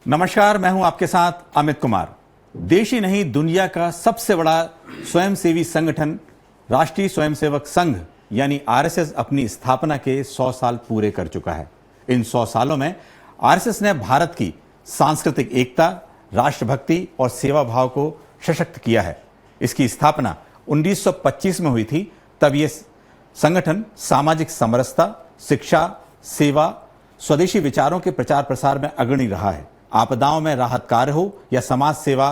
नमस्कार, मैं हूं आपके साथ अमित कुमार। देश ही नहीं, दुनिया का सबसे बड़ा स्वयंसेवी संगठन राष्ट्रीय स्वयंसेवक संघ यानी आरएसएस अपनी स्थापना के 100 साल पूरे कर चुका है। इन 100 सालों में आरएसएस ने भारत की सांस्कृतिक एकता, राष्ट्रभक्ति और सेवा भाव को सशक्त किया है। इसकी स्थापना 1925 में हुई थी। तब यह संगठन सामाजिक समरसता, शिक्षा, सेवा, स्वदेशी विचारों के प्रचार प्रसार में अग्रणी रहा है। आपदाओं में राहत कार्य हो या समाज सेवा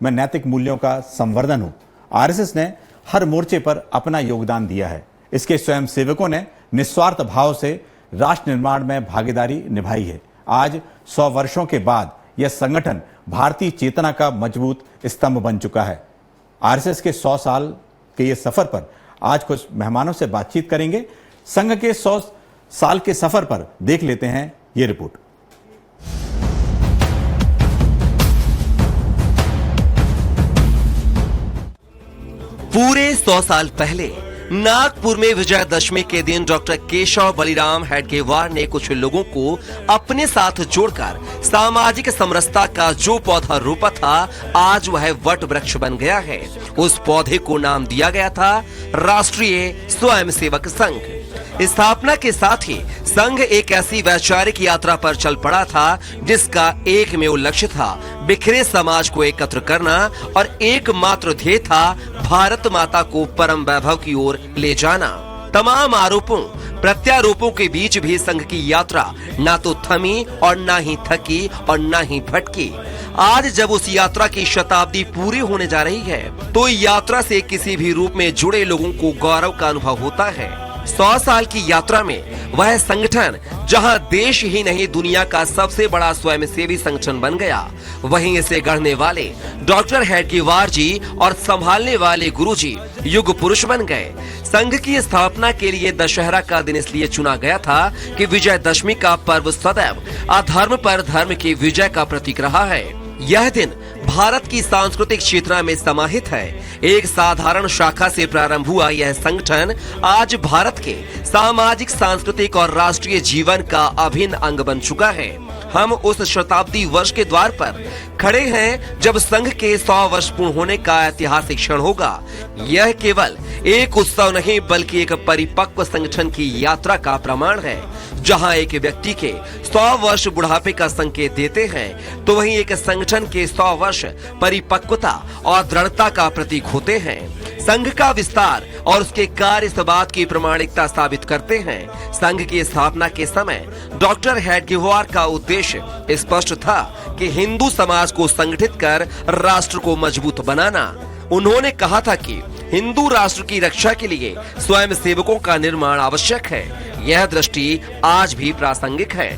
में नैतिक मूल्यों का संवर्धन हो, आरएसएस ने हर मोर्चे पर अपना योगदान दिया है। इसके स्वयंसेवकों ने निस्वार्थ भाव से राष्ट्र निर्माण में भागीदारी निभाई है। आज 100 वर्षों के बाद यह संगठन भारतीय चेतना का मजबूत स्तंभ बन चुका है। आरएसएस के 100 साल के ये सफर पर आज कुछ मेहमानों से बातचीत करेंगे। संघ के 100 साल के सफर पर देख लेते हैं ये रिपोर्ट। पूरे 100 साल पहले नागपुर में विजयदशमी के दिन डॉक्टर केशव बलिराम हेडगेवार ने कुछ लोगों को अपने साथ जोड़कर सामाजिक समरसता का जो पौधा रोपा था, आज वह वट वृक्ष बन गया है। उस पौधे को नाम दिया गया था राष्ट्रीय स्वयंसेवक संघ। स्थापना के साथ ही संघ एक ऐसी वैचारिक यात्रा पर चल पड़ा था जिसका एकमेव लक्ष्य था बिखरे समाज को एकत्र करना और एकमात्र ध्येय था भारत माता को परम वैभव की ओर ले जाना। तमाम आरोपों प्रत्यारोपों के बीच भी संघ की यात्रा ना तो थमी और ना ही थकी और ना ही भटकी। आज जब उस यात्रा की शताब्दी पूरी होने जा रही है तो यात्रा से किसी भी रूप में जुड़े लोगों को गौरव का अनुभव होता है। 100 साल की यात्रा में वह संगठन जहां देश ही नहीं दुनिया का सबसे बड़ा स्वयंसेवी संगठन बन गया, वहीं इसे गढ़ने वाले डॉक्टर हेडगेवार जी और संभालने वाले गुरुजी युग पुरुष बन गए। संघ की स्थापना के लिए दशहरा का दिन इसलिए चुना गया था कि विजयदशमी का पर्व सदैव अधर्म पर धर्म की विजय का प्रतीक रहा है। यह दिन भारत की सांस्कृतिक चेतना में समाहित है। एक साधारण शाखा से प्रारंभ हुआ यह संगठन आज भारत के सामाजिक, सांस्कृतिक और राष्ट्रीय जीवन का अभिन्न अंग बन चुका है। हम उस शताब्दी वर्ष के द्वार पर खड़े हैं जब संघ के 100 वर्ष पूर्ण होने का ऐतिहासिक क्षण होगा। यह केवल एक उत्सव नहीं बल्कि एक परिपक्व संगठन की यात्रा का प्रमाण है। जहां एक व्यक्ति के 100 वर्ष बुढ़ापे का संकेत देते हैं तो वहीं एक संगठन के 100 वर्ष परिपक्वता और दृढ़ता का प्रतीक होते हैं। संघ का विस्तार और उसके कार्य इस बात की प्रमाणिकता साबित करते हैं। संघ की स्थापना के समय डॉक्टर हेडगेवार का उद्देश्य स्पष्ट था कि हिंदू समाज को संगठित कर राष्ट्र को मजबूत बनाना। उन्होंने कहा था कि हिंदू राष्ट्र की रक्षा के लिए स्वयंसेवकों का निर्माण आवश्यक है। यह दृष्टि आज भी प्रासंगिक है।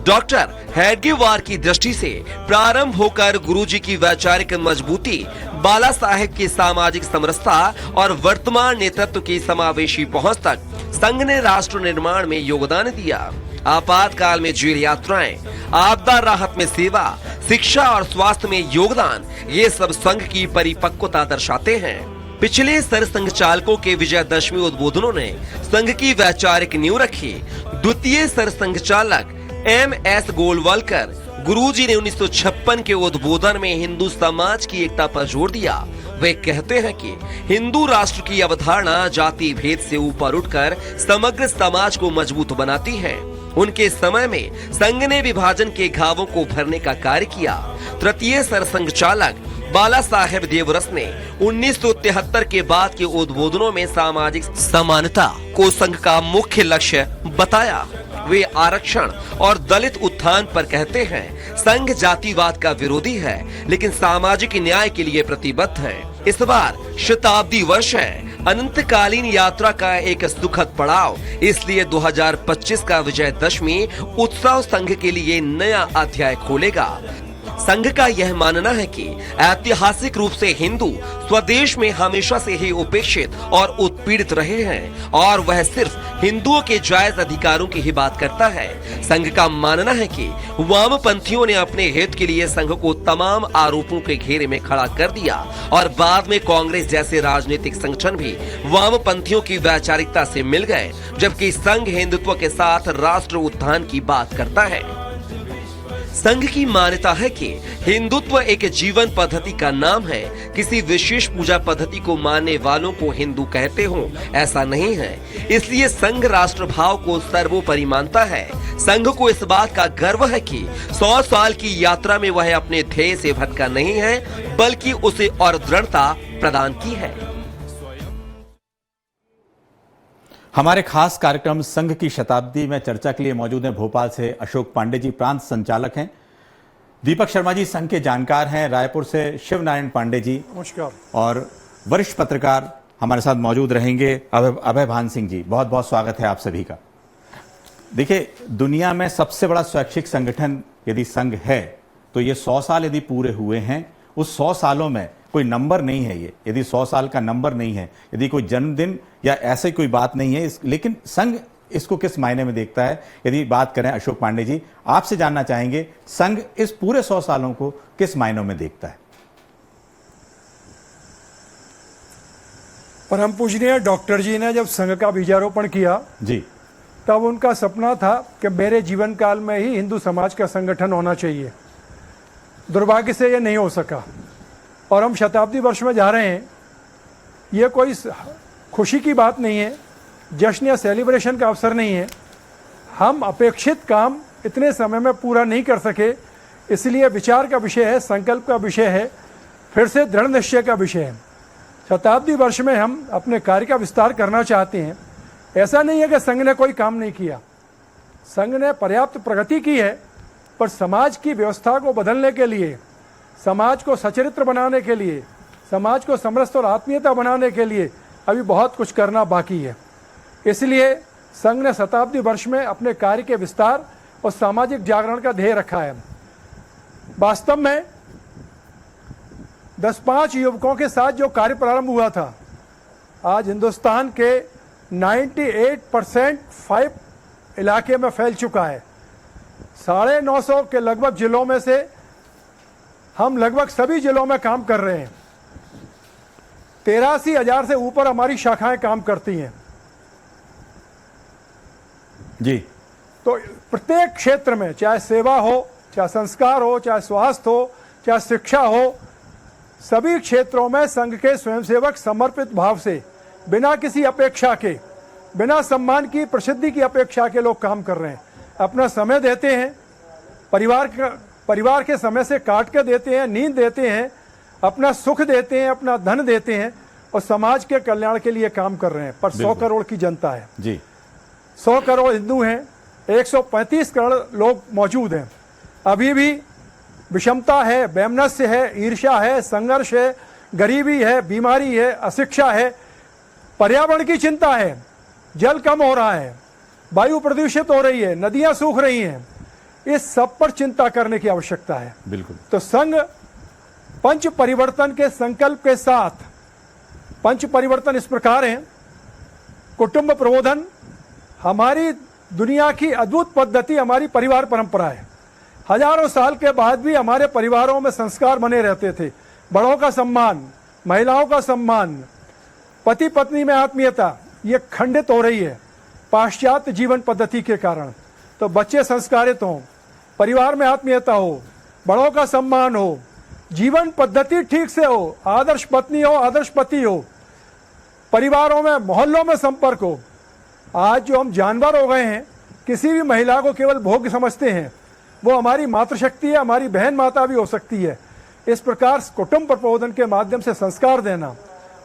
डॉक्टर हेडगेवार की दृष्टि से प्रारंभ होकर गुरुजी की वैचारिक मजबूती, बाला साहेब की सामाजिक समरसता और वर्तमान नेतृत्व की समावेशी पहुंच तक संघ ने राष्ट्र निर्माण में योगदान दिया। आपातकाल में जेल यात्राएं, आपदा राहत में सेवा, शिक्षा और स्वास्थ्य में योगदान, ये सब संघ की परिपक्वता दर्शाते हैं। पिछले सरसंघ चालकों के विजयदशमी उद्बोधनों ने संघ की वैचारिक नींव रखी। द्वितीय सरसंघ चालक MS गोलवलकर गुरुजी ने 1956 के उद्बोधन में हिंदू समाज की एकता पर जोर दिया। वे कहते हैं कि हिंदू राष्ट्र की अवधारणा जाति भेद से ऊपर उठकर समग्र समाज को मजबूत बनाती है। उनके समय में संघ ने विभाजन के घावों को भरने का कार्य किया। तृतीय सरसंघ चालक बाला साहेब देवरस ने 1973 के बाद के उद्बोधनों में सामाजिक समानता को संघ का मुख्य लक्ष्य बताया। वे आरक्षण और दलित उत्थान पर कहते हैं, संघ जातिवाद का विरोधी है लेकिन सामाजिक न्याय के लिए प्रतिबद्ध है। इस बार शताब्दी वर्ष है, अनंतकालीन यात्रा का एक सुखद पड़ाव, इसलिए 2025 का विजयदशमी उत्सव संघ के लिए नया अध्याय खोलेगा। संघ का यह मानना है कि ऐतिहासिक रूप से हिंदू स्वदेश में हमेशा से ही उपेक्षित और उत्पीड़ित रहे हैं और वह सिर्फ हिंदुओं के जायज अधिकारों की ही बात करता है। संघ का मानना है कि वामपंथियों ने अपने हित के लिए संघ को तमाम आरोपों के घेरे में खड़ा कर दिया और बाद में कांग्रेस जैसे राजनीतिक संगठन भी वामपंथियों की वैचारिकता से मिल गए, जबकि संघ हिंदुत्व के साथ राष्ट्र उत्थान की बात करता है। संघ की मान्यता है कि हिंदुत्व एक जीवन पद्धति का नाम है। किसी विशेष पूजा पद्धति को मानने वालों को हिंदू कहते हो, ऐसा नहीं है। इसलिए संघ राष्ट्र भाव को सर्वोपरि मानता है। संघ को इस बात का गर्व है कि 100 साल की यात्रा में वह अपने ध्येय से भटका नहीं है, बल्कि उसे और दृढ़ता प्रदान की है। हमारे खास कार्यक्रम संघ की शताब्दी में चर्चा के लिए मौजूद हैं भोपाल से अशोक पांडे जी, प्रांत संचालक हैं। दीपक शर्मा जी संघ के जानकार हैं। रायपुर से शिव नारायण पांडे जी, नमस्कार। और वरिष्ठ पत्रकार हमारे साथ मौजूद रहेंगे अभय भान सिंह जी। बहुत बहुत स्वागत है आप सभी का। देखिए, दुनिया में सबसे बड़ा स्वैच्छिक संगठन यदि संघ है तो ये 100 साल यदि पूरे हुए हैं, उस 100 सालों में कोई नंबर नहीं है ये, यदि 100 साल का नंबर नहीं है, यदि कोई जन्मदिन या ऐसे कोई बात नहीं है, लेकिन संघ इसको किस मायने में देखता है? यदि बात करें अशोक पांडे जी, आपसे जानना चाहेंगे संघ इस पूरे 100 सालों को किस मायनों में देखता है? परम पूजनीय डॉक्टर जी ने जब संघ का बीजारोपण किया जी, तब उनका सपना था कि मेरे जीवन काल में ही हिंदू समाज का संगठन होना चाहिए। दुर्भाग्य से ये नहीं हो सका और हम शताब्दी वर्ष में जा रहे हैं। ये कोई खुशी की बात नहीं है, जश्न या सेलिब्रेशन का अवसर नहीं है। हम अपेक्षित काम इतने समय में पूरा नहीं कर सके, इसलिए विचार का विषय है, संकल्प का विषय है, फिर से दृढ़ निश्चय का विषय है। शताब्दी वर्ष में हम अपने कार्य का विस्तार करना चाहते हैं। ऐसा नहीं है कि संघ ने कोई काम नहीं किया, संघ ने पर्याप्त प्रगति की है, पर समाज की व्यवस्था को बदलने के लिए, समाज को सचरित्र बनाने के लिए, समाज को समरस और आत्मीयता बनाने के लिए अभी बहुत कुछ करना बाकी है। इसलिए संघ ने शताब्दी वर्ष में अपने कार्य के विस्तार और सामाजिक जागरण का ध्येय रखा है। वास्तव में 10-5 युवकों के साथ जो कार्य प्रारंभ हुआ था, आज हिंदुस्तान के 98% 5 इलाके में फैल चुका है। 950 के लगभग जिलों में से हम लगभग सभी जिलों में काम कर रहे हैं। 83,000 से ऊपर हमारी शाखाएं काम करती हैं जी। तो प्रत्येक क्षेत्र में, चाहे सेवा हो, चाहे संस्कार हो, चाहे स्वास्थ्य हो, चाहे शिक्षा हो, सभी क्षेत्रों में संघ के स्वयंसेवक समर्पित भाव से, बिना किसी अपेक्षा के, बिना सम्मान की, प्रसिद्धि की अपेक्षा के लोग काम कर रहे हैं। अपना समय देते हैं, परिवार के समय से काट के देते हैं, नींद देते हैं, अपना सुख देते हैं, अपना धन देते हैं और समाज के कल्याण के लिए काम कर रहे हैं। पर 100 करोड़ की जनता है जी, 100 करोड़ हिंदू हैं, 135 करोड़ लोग मौजूद हैं। अभी भी विषमता है, वैमनस्य है, ईर्ष्या है, संघर्ष है, गरीबी है, बीमारी है, अशिक्षा है, पर्यावरण की चिंता है, जल कम हो रहा है, वायु प्रदूषित हो रही है, नदियां सूख रही हैं। इस सब पर चिंता करने की आवश्यकता है। बिल्कुल। तो संघ पंच परिवर्तन के संकल्प के साथ, पंच परिवर्तन इस प्रकार हैं: कुटुंब प्रबोधन, हमारी दुनिया की अद्भुत पद्धति हमारी परिवार परंपरा है। हजारों साल के बाद भी हमारे परिवारों में संस्कार बने रहते थे। बड़ों का सम्मान, महिलाओं का सम्मान, पति पत्नी में आत्मीयता, ये खंडित हो रही है पाश्चात्य जीवन पद्धति के कारण। तो बच्चे संस्कारित हों, परिवार में आत्मीयता हो, बड़ों का सम्मान हो, जीवन पद्धति ठीक से हो, आदर्श पत्नी हो, आदर्श पति हो, परिवारों में, मोहल्लों में संपर्क हो। आज जो हम जानवर हो गए हैं, किसी भी महिला को केवल भोग समझते हैं, वो हमारी मातृशक्ति है, हमारी बहन माता भी हो सकती है। इस प्रकार कुटुंब प्रबोधन के माध्यम से संस्कार देना,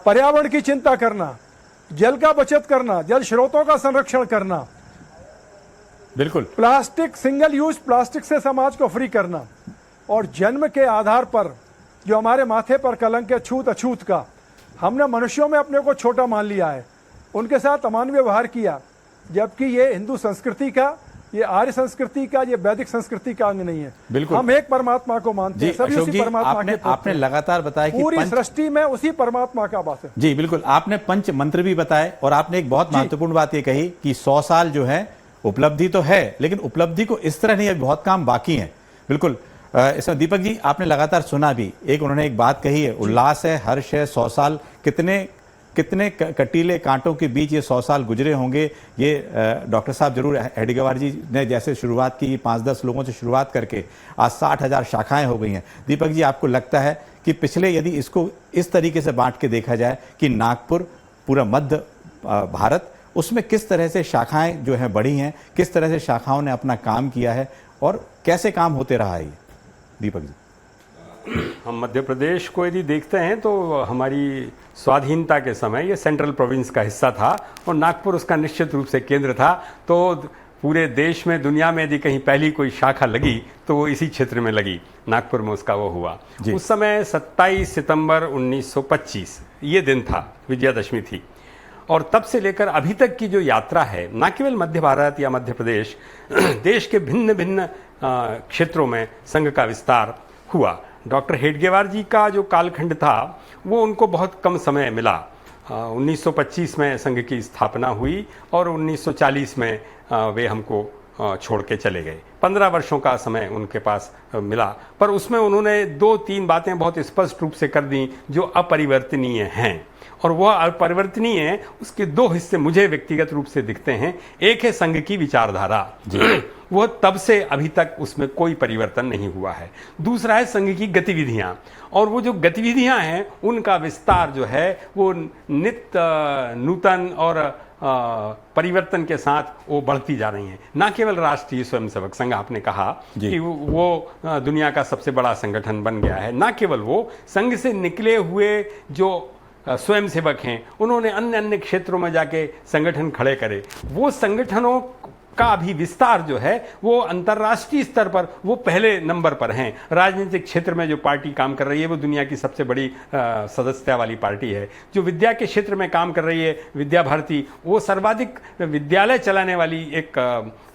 पर्यावरण की चिंता करना, जल का बचत करना, जल स्रोतों का संरक्षण करना, बिल्कुल, प्लास्टिक, सिंगल यूज प्लास्टिक से समाज को फ्री करना, और जन्म के आधार पर जो हमारे माथे पर कलंक है छूत अछूत का, हमने मनुष्यों में अपने को छोटा मान लिया है, उनके साथ अमानवीय व्यवहार किया, जबकि ये हिंदू संस्कृति का, ये आर्य संस्कृति का, ये वैदिक संस्कृति का अंग नहीं है। बिल्कुल। हम एक परमात्मा को मानते हैं, सभी उसी परमात्मा के आपने लगातार बताया कि पूरी सृष्टि में उसी परमात्मा का वास है। जी बिल्कुल, आपने पंच मंत्र भी बताए और आपने एक बहुत महत्वपूर्ण बात ये कही कि 100 साल जो है उपलब्धि तो है, लेकिन उपलब्धि को इस तरह नहीं, बहुत काम बाकी है। बिल्कुल, इसमें दीपक जी आपने लगातार सुना भी, उन्होंने एक बात कही है, उल्लास है, हर्ष है, 100 साल कितने कटीले कांटों के बीच ये 100 साल गुजरे होंगे, ये डॉक्टर साहब जरूर, हेडगेवार जी ने जैसे शुरुआत की 5-10 लोगों से शुरुआत करके आज 60,000 शाखाएं हो गई हैं। दीपक जी, आपको लगता है कि पिछले, यदि इसको इस तरीके से बांट के देखा जाए कि नागपुर, पूरा मध्य भारत, उसमें किस तरह से शाखाएं जो हैं बढ़ी हैं, किस तरह से शाखाओं ने अपना काम किया है और कैसे काम होते रहा है ये? दीपक जी, हम मध्य प्रदेश को यदि देखते हैं तो हमारी स्वाधीनता के समय ये सेंट्रल प्रोविंस का हिस्सा था और नागपुर उसका निश्चित रूप से केंद्र था। तो पूरे देश में, दुनिया में यदि कहीं पहली कोई शाखा लगी तो वो इसी क्षेत्र में लगी, नागपुर में उसका वो हुआ। उस समय 27 सितंबर 1925 ये दिन था, विजयादशमी थी। और तब से लेकर अभी तक की जो यात्रा है, न केवल मध्य भारत या मध्य प्रदेश, देश के भिन्न भिन्न क्षेत्रों में संघ का विस्तार हुआ। डॉक्टर हेडगेवार जी का जो कालखंड था वो उनको बहुत कम समय मिला। 1925 में संघ की स्थापना हुई और 1940 में वे हमको छोड़ के चले गए। 15 वर्षों का समय उनके पास मिला, पर उसमें उन्होंने 2-3 बातें बहुत स्पष्ट रूप से कर दी जो अपरिवर्तनीय हैं। और वह अपरिवर्तनीय, उसके 2 हिस्से मुझे व्यक्तिगत रूप से दिखते हैं। एक है संघ की विचारधारा, वह तब से अभी तक उसमें कोई परिवर्तन नहीं हुआ है। दूसरा है संघ की गतिविधियां, और वो जो गतिविधियां हैं उनका विस्तार जो है वो नित्य नूतन और परिवर्तन के साथ वो बढ़ती जा रही हैं। न केवल राष्ट्रीय स्वयंसेवक संघ, आपने कहा कि वो दुनिया का सबसे बड़ा संगठन बन गया है, न केवल वो, संघ से निकले हुए जो स्वयंसेवक हैं उन्होंने अन्य अन्य क्षेत्रों में जाके संगठन खड़े करे। वो संगठनों का भी विस्तार जो है वो अंतर्राष्ट्रीय स्तर पर वो पहले नंबर पर हैं। राजनीतिक क्षेत्र में जो पार्टी काम कर रही है वो दुनिया की सबसे बड़ी सदस्यता वाली पार्टी है। जो विद्या के क्षेत्र में काम कर रही है, विद्या भारती, वो सर्वाधिक विद्यालय चलाने वाली एक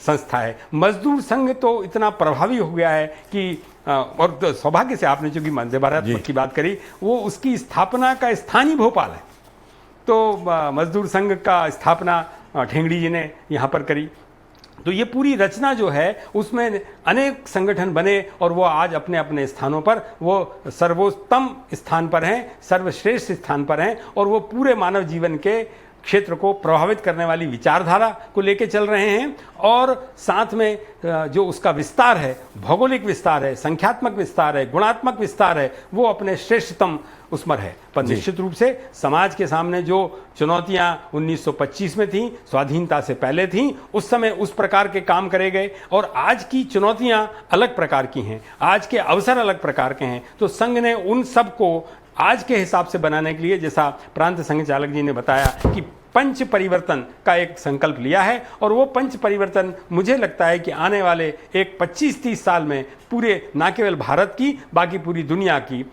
संस्था है। मजदूर संघ तो इतना प्रभावी हो गया है कि और तो सौभाग्य से आपने जो कि मध्य भारत की बात करी, वो उसकी स्थापना का स्थान ही भोपाल है। तो मजदूर संघ का स्थापना ठेंगड़ी जी ने यहाँ पर करी। तो ये पूरी रचना जो है उसमें अनेक संगठन बने और वो आज अपने अपने स्थानों पर वो सर्वोत्तम स्थान पर हैं, सर्वश्रेष्ठ स्थान पर हैं, और वो पूरे मानव जीवन के क्षेत्र को प्रभावित करने वाली विचारधारा को लेके चल रहे हैं। और साथ में जो उसका विस्तार है, भौगोलिक विस्तार है, संख्यात्मक विस्तार है, गुणात्मक विस्तार है, वो अपने श्रेष्ठतम उसमें है। पर निश्चित रूप से समाज के सामने जो चुनौतियां 1925 में थीं, स्वाधीनता से पहले थीं, उस समय उस प्रकार के काम करे गए, और आज की चुनौतियां अलग प्रकार की हैं, आज के अवसर अलग प्रकार के हैं। तो संघ ने उन सब को आज के हिसाब से बनाने के लिए, जैसा प्रांत संघ चालक जी ने बताया, कि पंच परिवर्तन का एक संकल्प लिया है। और वो पंच परिवर्तन मुझे लगता है कि आने वाले एक 25-30 साल में पूरे, ना केवल भारत की, बाकी पूरी दुनिया की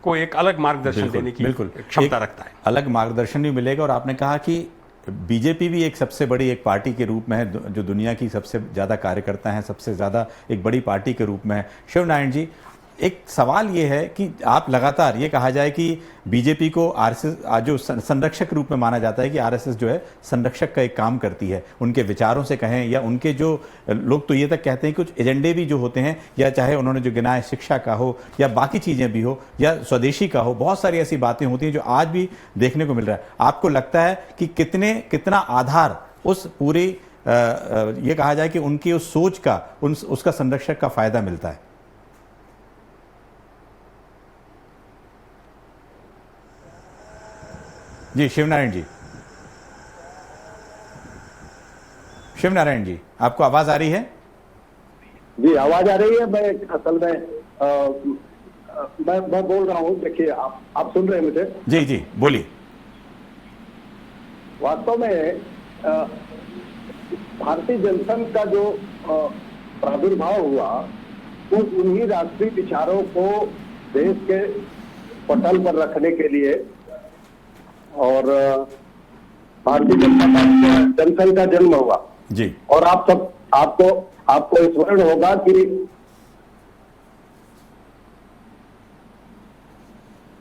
को एक अलग मार्गदर्शन देने की क्षमता रखता है। अलग मार्गदर्शन भी मिलेगा। और आपने कहा कि बीजेपी भी एक सबसे बड़ी एक पार्टी के रूप में है, जो दुनिया की सबसे ज़्यादा कार्यकर्ता हैं, सबसे ज़्यादा एक बड़ी पार्टी के रूप में है। शिवनारायण जी, एक सवाल ये है कि आप लगातार, ये कहा जाए कि बीजेपी को आरएसएस जो संरक्षक रूप में माना जाता है, कि आरएसएस जो है संरक्षक का एक काम करती है, उनके विचारों से कहें या उनके जो लोग तो ये तक कहते हैं कुछ एजेंडे भी जो होते हैं, या चाहे उन्होंने जो गिना है शिक्षा का हो या बाकी चीज़ें भी हो या स्वदेशी का हो, बहुत सारी ऐसी बातें होती हैं जो आज भी देखने को मिल रहा है। आपको लगता है कि कितना आधार उस पूरी ये कहा जाए कि उनकी उस सोच का, उसका संरक्षक का फायदा मिलता है? जी शिवनारायण जी, शिवनारायण जी, आपको आवाज आ रही है? जी आवाज आ रही है। मैं असल में मैं बोल रहा हूँ। देखिए, आप सुन रहे हैं मुझे? जी जी बोलिए। वास्तव में भारतीय जनसंघ का जो प्रादुर्भाव हुआ वो उन्हीं राष्ट्रीय विचारों को देश के पटल पर रखने के लिए, और भारतीय जनता पार्टी जनसंघ का जन्म हुआ जी। और आपको स्मरण होगा कि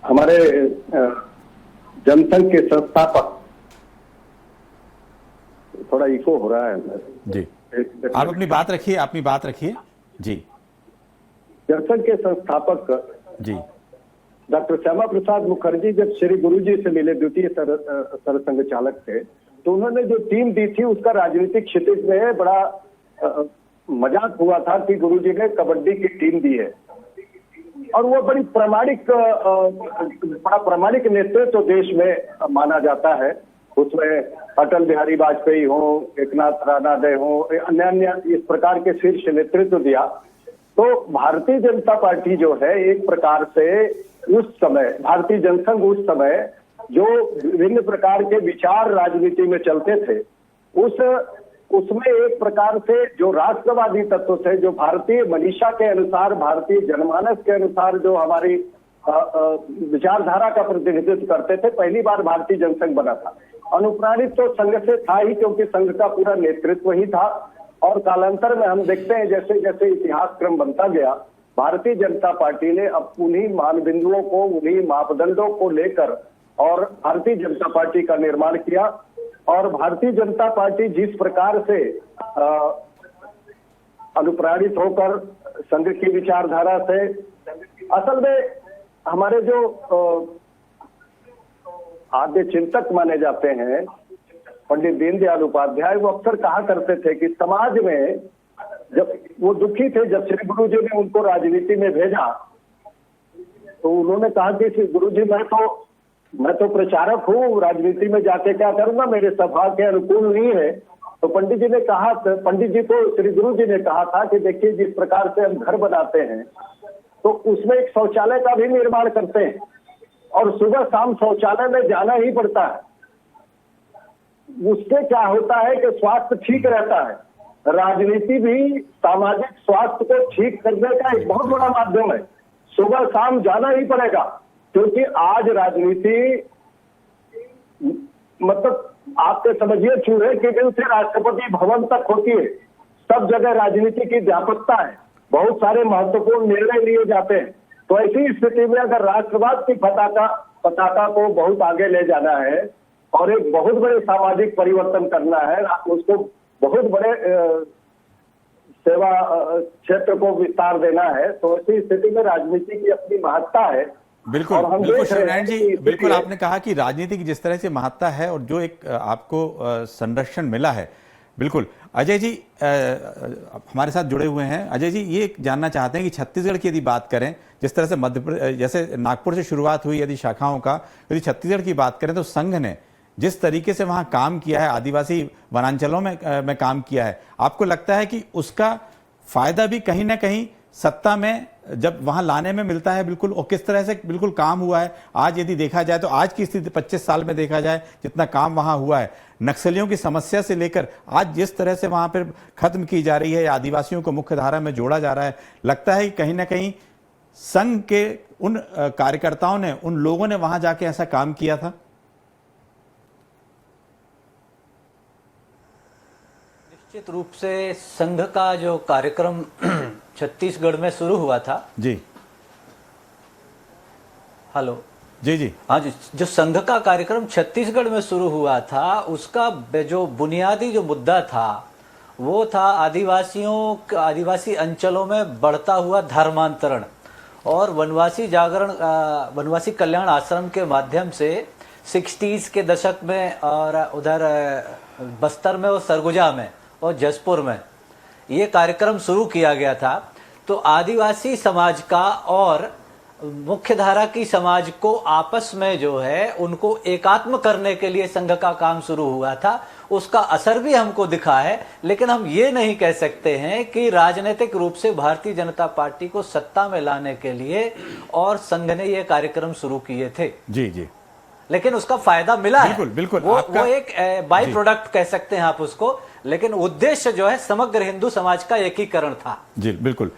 हमारे जनसंघ के संस्थापक, थोड़ा इको हो रहा है जी, आप अपनी बात रखिए जी। जनसंघ के संस्थापक जी डॉक्टर श्यामा प्रसाद मुखर्जी जब श्री गुरुजी से मिले, द्वितीय सरसंघ चालक थे, तो उन्होंने जो टीम दी थी उसका राजनीतिक क्षितिज में बड़ा मजाक हुआ था कि गुरुजी ने कबड्डी की टीम दी है। और वो बड़ी बड़ा प्रामाणिक नेतृत्व तो देश में माना जाता है। उसमें अटल बिहारी वाजपेयी हो, एकनाथ राणाडे हो, अन्य अन्य इस प्रकार के शीर्ष नेतृत्व दिया। तो भारतीय जनता पार्टी जो है एक प्रकार से उस समय, भारतीय जनसंघ उस समय जो विभिन्न प्रकार के विचार राजनीति में चलते थे, उसमें एक प्रकार से जो राष्ट्रवादी तत्व थे, जो भारतीय मनीषा के अनुसार, भारतीय जनमानस के अनुसार जो हमारी विचारधारा का प्रतिनिधित्व करते थे, पहली बार भारतीय जनसंघ बना था। अनुप्राणित तो संघ से था ही, क्योंकि संघ का पूरा नेतृत्व ही था। और कालांतर में हम देखते हैं जैसे जैसे इतिहास क्रम बनता गया, भारतीय जनता पार्टी ने अब उन्हीं मानबिंदुओं को, उन्हीं मापदंडों को लेकर और भारतीय जनता पार्टी का निर्माण किया। और भारतीय जनता पार्टी जिस प्रकार से अनुप्राणित होकर संघ की विचारधारा से, असल में हमारे जो आद्य चिंतक माने जाते हैं पंडित दीनदयाल उपाध्याय, वो अक्सर कहा करते थे कि समाज में जब वो दुखी थे, जब श्री गुरु जी ने उनको राजनीति में भेजा, तो उन्होंने कहा कि श्री गुरु जी मैं तो प्रचारक हूँ, राजनीति में जाके क्या करूंगा, मेरे सभा के अनुकूल नहीं है। तो पंडित जी को श्री गुरु जी ने कहा था कि देखिए, जिस प्रकार से हम घर बनाते हैं तो उसमें एक शौचालय का भी निर्माण करते हैं और सुबह शाम शौचालय में जाना ही पड़ता है। उससे क्या होता है कि स्वास्थ्य ठीक रहता है। राजनीति भी सामाजिक स्वास्थ्य को ठीक करने का एक बहुत बड़ा माध्यम है। सुबह शाम जाना ही पड़ेगा, क्योंकि आज राजनीति मतलब आपके समझिए चूहे के दिल से राष्ट्रपति भवन तक होती है। सब जगह राजनीति की व्यापकता है, बहुत सारे महत्वपूर्ण निर्णय लिए जाते हैं। तो ऐसी स्थिति में अगर राष्ट्रवाद की पताका को बहुत आगे ले जाना है और एक बहुत बड़े सामाजिक परिवर्तन करना है, उसको बहुत बड़े सेवा क्षेत्र को विस्तार देना है, तो ऐसी स्थिति में राजनीति की अपनी महत्ता है। बिल्कुल बिल्कुल श्रीनारायण जी, बिल्कुल आपने कहा कि राजनीति की जिस तरह से महत्ता है और जो एक आपको संरक्षण मिला है, बिल्कुल। अजय जी हमारे साथ जुड़े हुए हैं। अजय जी, ये जानना चाहते हैं कि छत्तीसगढ़ की यदि बात करें, जिस तरह से जैसे नागपुर से शुरुआत हुई यदि शाखाओं का, यदि छत्तीसगढ़ की बात करें तो संघ ने जिस तरीके से वहां काम किया है, आदिवासी वनांचलों में काम किया है, आपको लगता है कि उसका फायदा भी कहीं ना कहीं सत्ता में जब वहां लाने में मिलता है? बिल्कुल। और किस तरह से बिल्कुल काम हुआ है आज यदि देखा जाए तो, आज की स्थिति 25 साल में देखा जाए जितना काम वहां हुआ है, नक्सलियों की समस्या से लेकर आज जिस तरह से वहां पर खत्म की जा रही है, आदिवासियों को मुख्य धारा में जोड़ा जा रहा है, लगता है कि कहीं ना कहीं संघ के उन कार्यकर्ताओं ने, उन लोगों ने वहां जाके ऐसा काम किया था? निश्चित रूप से संघ का जो कार्यक्रम छत्तीसगढ़ में शुरू हुआ था जी। हेलो जी जी हाँ जी, जो संघ का कार्यक्रम छत्तीसगढ़ में शुरू हुआ था, उसका जो बुनियादी जो मुद्दा था वो था आदिवासी अंचलों में बढ़ता हुआ धर्मांतरण और वनवासी कल्याण आश्रम के माध्यम से 60s के दशक में और उधर बस्तर में और सरगुजा में और जसपुर में ये कार्यक्रम शुरू किया गया था। तो आदिवासी समाज का और मुख्यधारा की समाज को आपस में जो है उनको एकात्म करने के लिए संघ का काम शुरू हुआ था। उसका असर भी हमको दिखा है, लेकिन हम ये नहीं कह सकते हैं कि राजनीतिक रूप से भारतीय जनता पार्टी को सत्ता में लाने के लिए और संघ ने ये कार्यक्रम शुरू किए थे। जी जी, लेकिन उसका फायदा मिला बिल्कुल, है। बिल्कुल। वो एक बाई प्रोडक्ट कह सकते हैं आप उसको, लेकिन उद्देश्य जो है समग्र हिंदू समाज का एकीकरण था। जी बिल्कुल,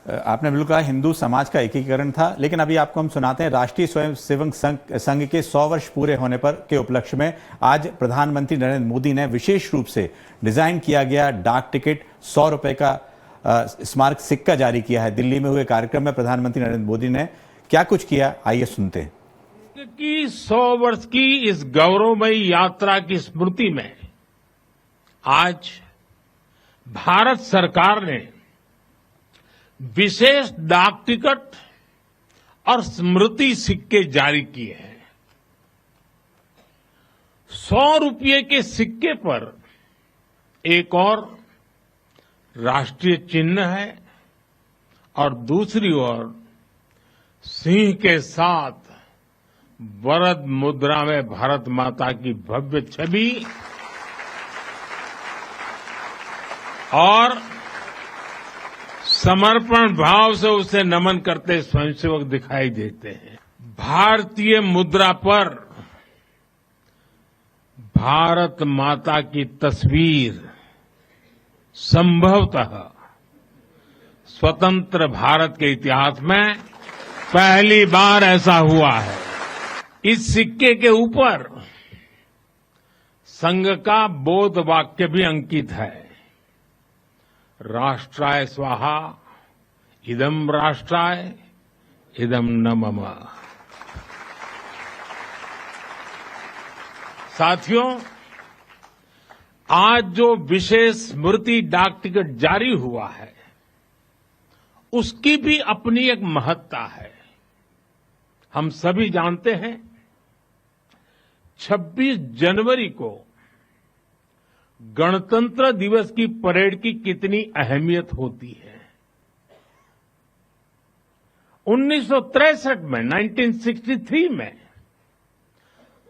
आपने बिल्कुल कहा हिंदू समाज का एकीकरण था। लेकिन अभी आपको हम सुनाते हैं राष्ट्रीय स्वयंसेवक संघ के 100 वर्ष पूरे होने पर के उपलक्ष्य में आज प्रधानमंत्री नरेंद्र मोदी ने विशेष रूप से डिजाइन किया गया डाक टिकट 100 रुपए का स्मारक सिक्का जारी किया है। दिल्ली में हुए कार्यक्रम में प्रधानमंत्री नरेंद्र मोदी ने क्या कुछ किया, आइए सुनते हैं। की 100 वर्ष की इस गौरवमयी यात्रा की स्मृति में आज भारत सरकार ने विशेष डाक टिकट और स्मृति सिक्के जारी किए हैं। 100 रुपये के सिक्के पर एक और राष्ट्रीय चिन्ह है और दूसरी ओर सिंह के साथ वरद मुद्रा में भारत माता की भव्य छवि और समर्पण भाव से उसे नमन करते स्वयंसेवक दिखाई देते हैं। भारतीय मुद्रा पर भारत माता की तस्वीर संभवतः स्वतंत्र भारत के इतिहास में पहली बार ऐसा हुआ है। इस सिक्के के ऊपर संघ का बोध वाक्य भी अंकित है। राष्ट्राय स्वाहा इदम राष्ट्राय इदम न मम। साथियों, आज जो विशेष स्मृति डाक टिकट जारी हुआ है उसकी भी अपनी एक महत्ता है। हम सभी जानते हैं 26 जनवरी को गणतंत्र दिवस की परेड की कितनी अहमियत होती है। 1963 में 1963 में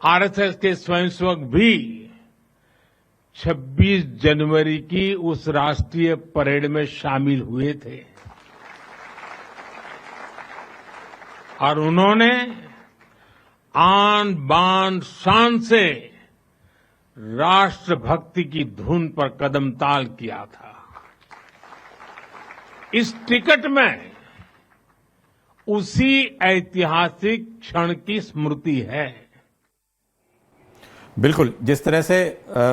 आरएसएस के स्वयंसेवक भी 26 जनवरी की उस राष्ट्रीय परेड में शामिल हुए थे और उन्होंने आन बान शान से राष्ट्रभक्ति की धुन पर कदम ताल किया था। इस टिकट में उसी ऐतिहासिक क्षण की स्मृति है। बिल्कुल, जिस तरह से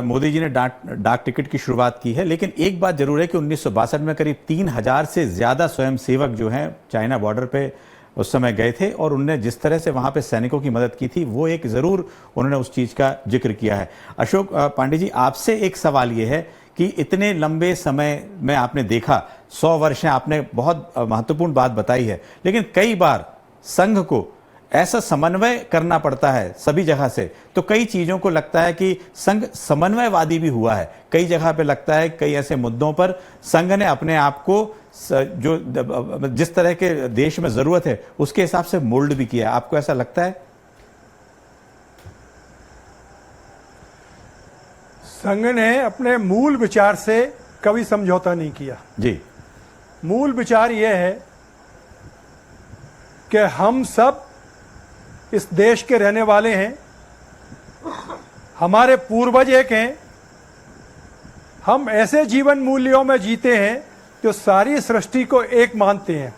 मोदी जी ने डाक टिकट की शुरुआत की है, लेकिन एक बात जरूर है कि 1962 में करीब 3000 से ज्यादा स्वयंसेवक जो हैं चाइना बॉर्डर पे उस समय गए थे और उनने जिस तरह से वहां पे सैनिकों की मदद की थी वो एक जरूर उन्होंने उस चीज का जिक्र किया है। अशोक पांडे जी, आपसे एक सवाल ये है कि इतने लंबे समय में आपने देखा, 100 वर्ष हैं, आपने बहुत महत्वपूर्ण बात बताई है, लेकिन कई बार संघ को ऐसा समन्वय करना पड़ता है सभी जगह से, तो कई चीजों को लगता है कि संघ समन्वयवादी भी हुआ है। कई जगह पे लगता है कई ऐसे मुद्दों पर संघ ने अपने आप को जो जिस तरह के देश में जरूरत है उसके हिसाब से मोल्ड भी किया। आपको ऐसा लगता है? संघ ने अपने मूल विचार से कभी समझौता नहीं किया जी। मूल विचार यह है कि हम सब इस देश के रहने वाले हैं, हमारे पूर्वज एक हैं, हम ऐसे जीवन मूल्यों में जीते हैं जो सारी सृष्टि को एक मानते हैं।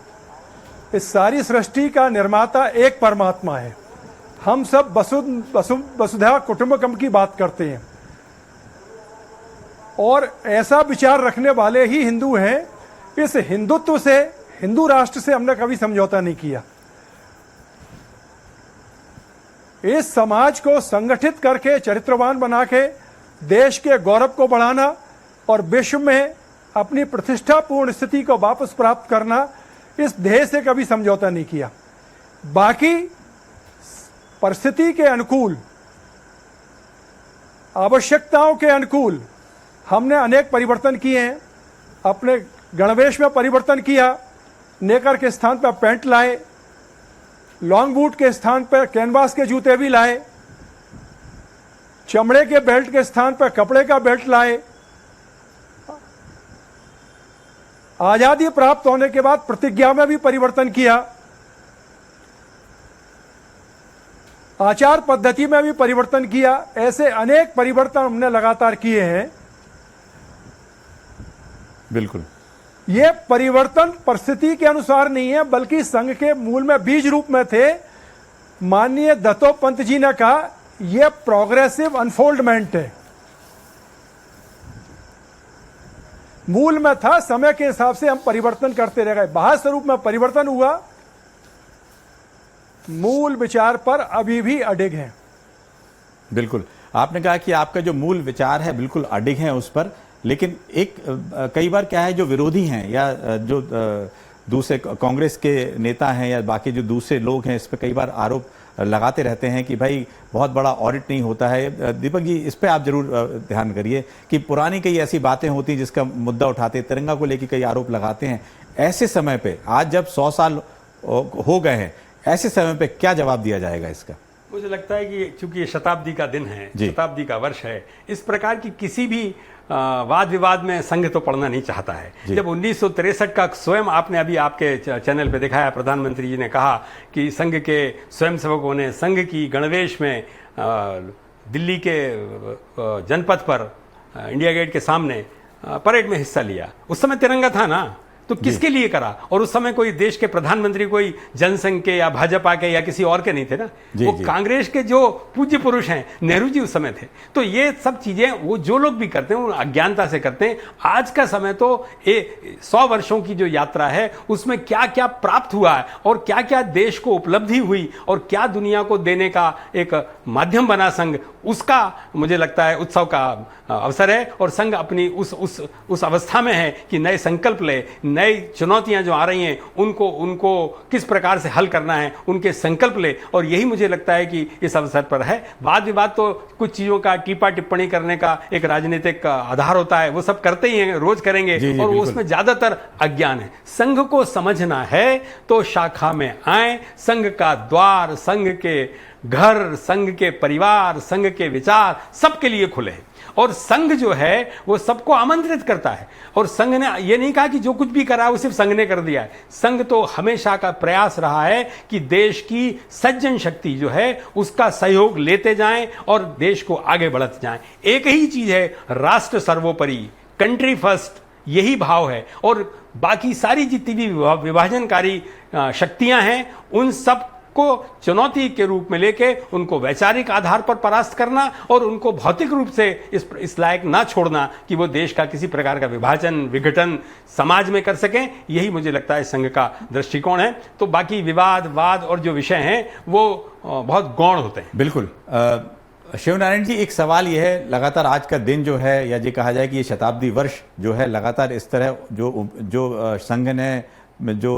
इस सारी सृष्टि का निर्माता एक परमात्मा है। हम सब वसुधैव कुटुंबकम की बात करते हैं और ऐसा विचार रखने वाले ही हिंदू हैं। इस हिंदुत्व से, हिंदू राष्ट्र से हमने कभी समझौता नहीं किया। इस समाज को संगठित करके चरित्रवान बना के देश के गौरव को बढ़ाना और विश्व में अपनी प्रतिष्ठापूर्ण स्थिति को वापस प्राप्त करना, इस ध्येय से कभी समझौता नहीं किया। बाकी परिस्थिति के अनुकूल, आवश्यकताओं के अनुकूल हमने अनेक परिवर्तन किए हैं। अपने गणवेश में परिवर्तन किया, नेकर के स्थान पर पैंट लाए, लॉन्ग बूट के स्थान पर कैनवास के जूते भी लाए, चमड़े के बेल्ट के स्थान पर कपड़े का बेल्ट लाए। आजादी प्राप्त होने के बाद प्रतिज्ञा में भी परिवर्तन किया, आचार पद्धति में भी परिवर्तन किया। ऐसे अनेक परिवर्तन हमने लगातार किए हैं। बिल्कुल, ये परिवर्तन परिस्थिति के अनुसार नहीं है, बल्कि संघ के मूल में बीज रूप में थे। माननीय दत्तोपंत जी ने कहा यह प्रोग्रेसिव अनफोल्डमेंट है। मूल में था, समय के हिसाब से हम परिवर्तन करते रह गए। बाह्य स्वरूप में परिवर्तन हुआ, मूल विचार पर अभी भी अडिग हैं। बिल्कुल, आपने कहा कि आपका जो मूल विचार है बिल्कुल अडिग है उस पर, लेकिन एक कई बार क्या है, जो विरोधी हैं या दूसरे कांग्रेस के नेता हैं या बाकी जो दूसरे लोग हैं इस पर कई बार आरोप लगाते रहते हैं कि भाई बहुत बड़ा ऑडिट नहीं होता है। दीपक जी, इस पे आप जरूर ध्यान करिए कि पुरानी कई ऐसी बातें होती हैं जिसका मुद्दा उठाते, तिरंगा को लेकर कई आरोप लगाते हैं। ऐसे समय पे आज जब 100 साल हो गए हैं, ऐसे समय पे क्या जवाब दिया जाएगा इसका? मुझे लगता है कि चूंकि ये शताब्दी का दिन है, शताब्दी का वर्ष है, इस प्रकार की किसी भी वाद विवाद में संघ तो पड़ना नहीं चाहता है। जब 1963 का स्वयं आपने अभी आपके चैनल पे दिखाया, प्रधानमंत्री जी ने कहा कि संघ के स्वयंसेवकों ने संघ की गणवेश में दिल्ली के जनपथ पर इंडिया गेट के सामने परेड में हिस्सा लिया। उस समय तिरंगा था ना, तो किसके लिए करा? और उस समय कोई देश के प्रधानमंत्री कोई जनसंघ के या भाजपा के या किसी और के नहीं थे ना, वो कांग्रेस के जो पूज्य पुरुष हैं, नेहरू जी उस समय थे। तो ये सब चीजें वो जो लोग भी करते हैं वो अज्ञानता से करते हैं। आज का समय तो 100 वर्षों की जो यात्रा है उसमें क्या क्या प्राप्त हुआ है और क्या क्या देश को उपलब्धि हुई और क्या दुनिया को देने का एक माध्यम बना संघ, उसका मुझे लगता है उत्सव का अवसर है। और संघ अपनी उस अवस्था में है कि नए संकल्प ले, नई चुनौतियां जो आ रही हैं उनको किस प्रकार से हल करना है, उनके संकल्प ले। और यही मुझे लगता है कि इस अवसर पर है। वाद विवाद तो कुछ चीजों का टीपा टिप्पणी करने का एक राजनीतिक आधार होता है, वो सब करते ही हैं, रोज करेंगे। और उसमें ज्यादातर अज्ञान है। संघ को समझना है तो शाखा में आए। संघ का द्वार, संघ के घर, संघ के परिवार, संघ के विचार सबके लिए खुले हैं। और संघ जो है वो सबको आमंत्रित करता है। और संघ ने ये नहीं कहा कि जो कुछ भी करा वो सिर्फ संघ ने कर दिया है। संघ तो हमेशा का प्रयास रहा है कि देश की सज्जन शक्ति जो है उसका सहयोग लेते जाएं और देश को आगे बढ़ते जाएं। एक ही चीज है, राष्ट्र सर्वोपरि, कंट्री फर्स्ट, यही भाव है। और बाकी सारी जितनी भी विभाजनकारी शक्तियां हैं उन सब को चुनौती के रूप में लेके उनको वैचारिक आधार पर परास्त करना और उनको भौतिक रूप से इस लायक ना छोड़ना कि वो देश का किसी प्रकार का विभाजन विघटन समाज में कर सकें, यही मुझे लगता है संघ का दृष्टिकोण है। तो बाकी विवाद वाद और जो विषय हैं वो बहुत गौण होते हैं। बिल्कुल। शिवनारायण जी, एक सवाल यह है, लगातार आज का दिन जो है या ये कहा जाए कि ये शताब्दी वर्ष जो है, लगातार इस तरह जो संघ ने जो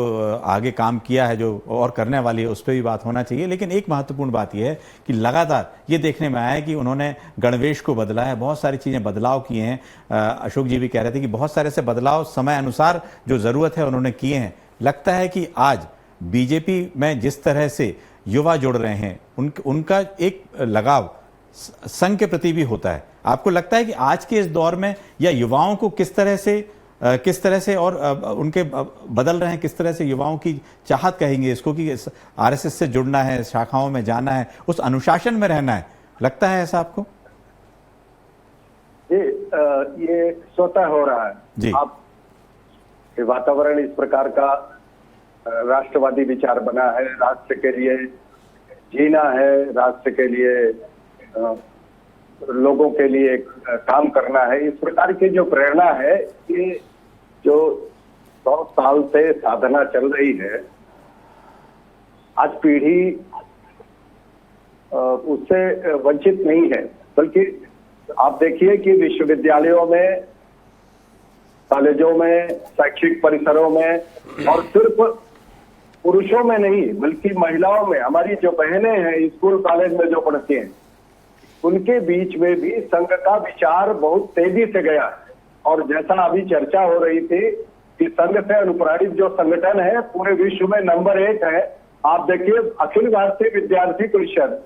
आगे काम किया है, जो और करने वाली है, उस पर भी बात होना चाहिए। लेकिन एक महत्वपूर्ण बात यह है कि लगातार ये देखने में आया है कि उन्होंने गणवेश को बदला है, बहुत सारी चीज़ें बदलाव किए हैं। अशोक जी भी कह रहे थे कि बहुत सारे ऐसे बदलाव समय अनुसार जो ज़रूरत है उन्होंने किए हैं। लगता है कि आज बीजेपी में जिस तरह से युवा जुड़ रहे हैं उनका एक लगाव संघ के प्रति भी होता है। आपको लगता है कि आज के इस दौर में या युवाओं को किस तरह से और उनके बदल रहे हैं, किस तरह से युवाओं की चाहत कहेंगे इसको कि आरएसएस से जुड़ना है, शाखाओं में जाना है, उस अनुशासन में रहना है, लगता है ऐसा आपको? ये स्वतः हो रहा है जी। आप वातावरण इस प्रकार का राष्ट्रवादी विचार बना है, राष्ट्र के लिए जीना है, राष्ट्र के लिए लोगों के लिए काम करना है, इस प्रकार की जो प्रेरणा है, ये जो 100 साल से साधना चल रही है, आज पीढ़ी उससे वंचित नहीं है। बल्कि आप देखिए कि विश्वविद्यालयों में, कॉलेजों में, शैक्षिक परिसरों में और सिर्फ पुरुषों में नहीं बल्कि महिलाओं में, हमारी जो बहनें हैं स्कूल कॉलेज में जो पढ़ती हैं, उनके बीच में भी संघ का विचार बहुत तेजी से गया है। और जैसा अभी चर्चा हो रही थी कि संघ से अनुप्राणित जो संगठन है पूरे विश्व में नंबर 1 है। आप देखिए अखिल भारतीय विद्यार्थी परिषद,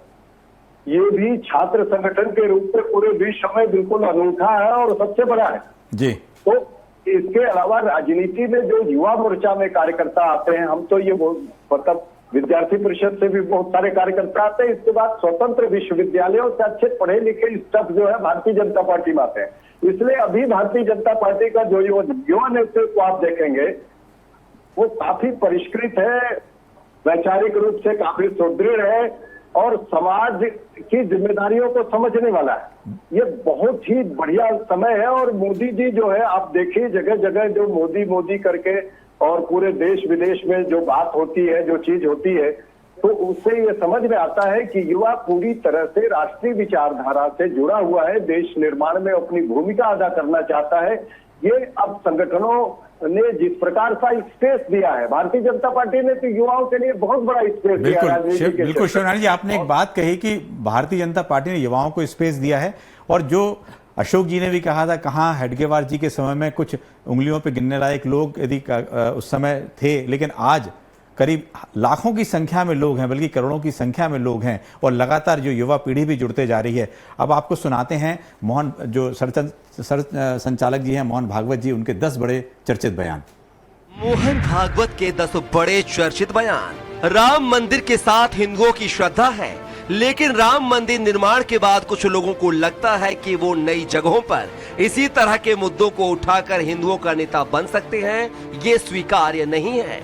ये भी छात्र संगठन के रूप में पूरे विश्व में बिल्कुल अनूठा है और सबसे बड़ा है जी। तो इसके अलावा राजनीति में जो युवा मोर्चा में कार्यकर्ता आते हैं, हम तो ये मतलब विद्यार्थी परिषद से भी बहुत सारे कार्यकर्ता आते हैं। इसके बाद स्वतंत्र विश्वविद्यालयों से अच्छे पढ़े लिखे स्टाफ जो है भारतीय जनता पार्टी में आते हैं। इसलिए अभी भारतीय जनता पार्टी का जो युवा नेतृत्व आप देखेंगे वो काफी परिष्कृत है, वैचारिक रूप से काफी सुदृढ़ है और समाज की जिम्मेदारियों को समझने वाला है। ये बहुत ही बढ़िया समय है। और मोदी जी जो है, आप देखिए जगह जगह जो मोदी करके और पूरे देश विदेश में जो बात होती है, जो चीज होती है, तो उससे ये समझ में आता है कि युवा पूरी तरह से राष्ट्रीय विचारधारा से जुड़ा हुआ है, देश निर्माण में अपनी भूमिका अदा करना चाहता है। ये अब संगठनों ने जिस प्रकार का स्पेस दिया है, भारतीय जनता पार्टी ने तो युवाओं के लिए बहुत बड़ा स्पेस दिया है राजनीति के बिल्कुल क्षेत्र शिवनारायण जी, आपने एक बात कही कि भारतीय जनता पार्टी ने युवाओं को स्पेस दिया है, और जो अशोक जी ने भी कहा था, कहाँ हेडगेवार जी के समय में कुछ उंगलियों पे गिनने लायक लोग यदि उस समय थे, लेकिन आज करीब लाखों की संख्या में लोग हैं, बल्कि करोड़ों की संख्या में लोग हैं, और लगातार जो युवा पीढ़ी भी जुड़ते जा रही है। अब आपको सुनाते हैं मोहन, जो संचालक जी हैं मोहन भागवत जी, उनके 10 बड़े चर्चित बयान। मोहन भागवत के 10 बड़े चर्चित बयान। राम मंदिर के साथ हिंदुओं की श्रद्धा है, लेकिन राम मंदिर निर्माण के बाद कुछ लोगों को लगता है कि वो नई जगहों पर इसी तरह के मुद्दों को उठाकर हिंदुओं का नेता बन सकते हैं, ये स्वीकार्य नहीं है।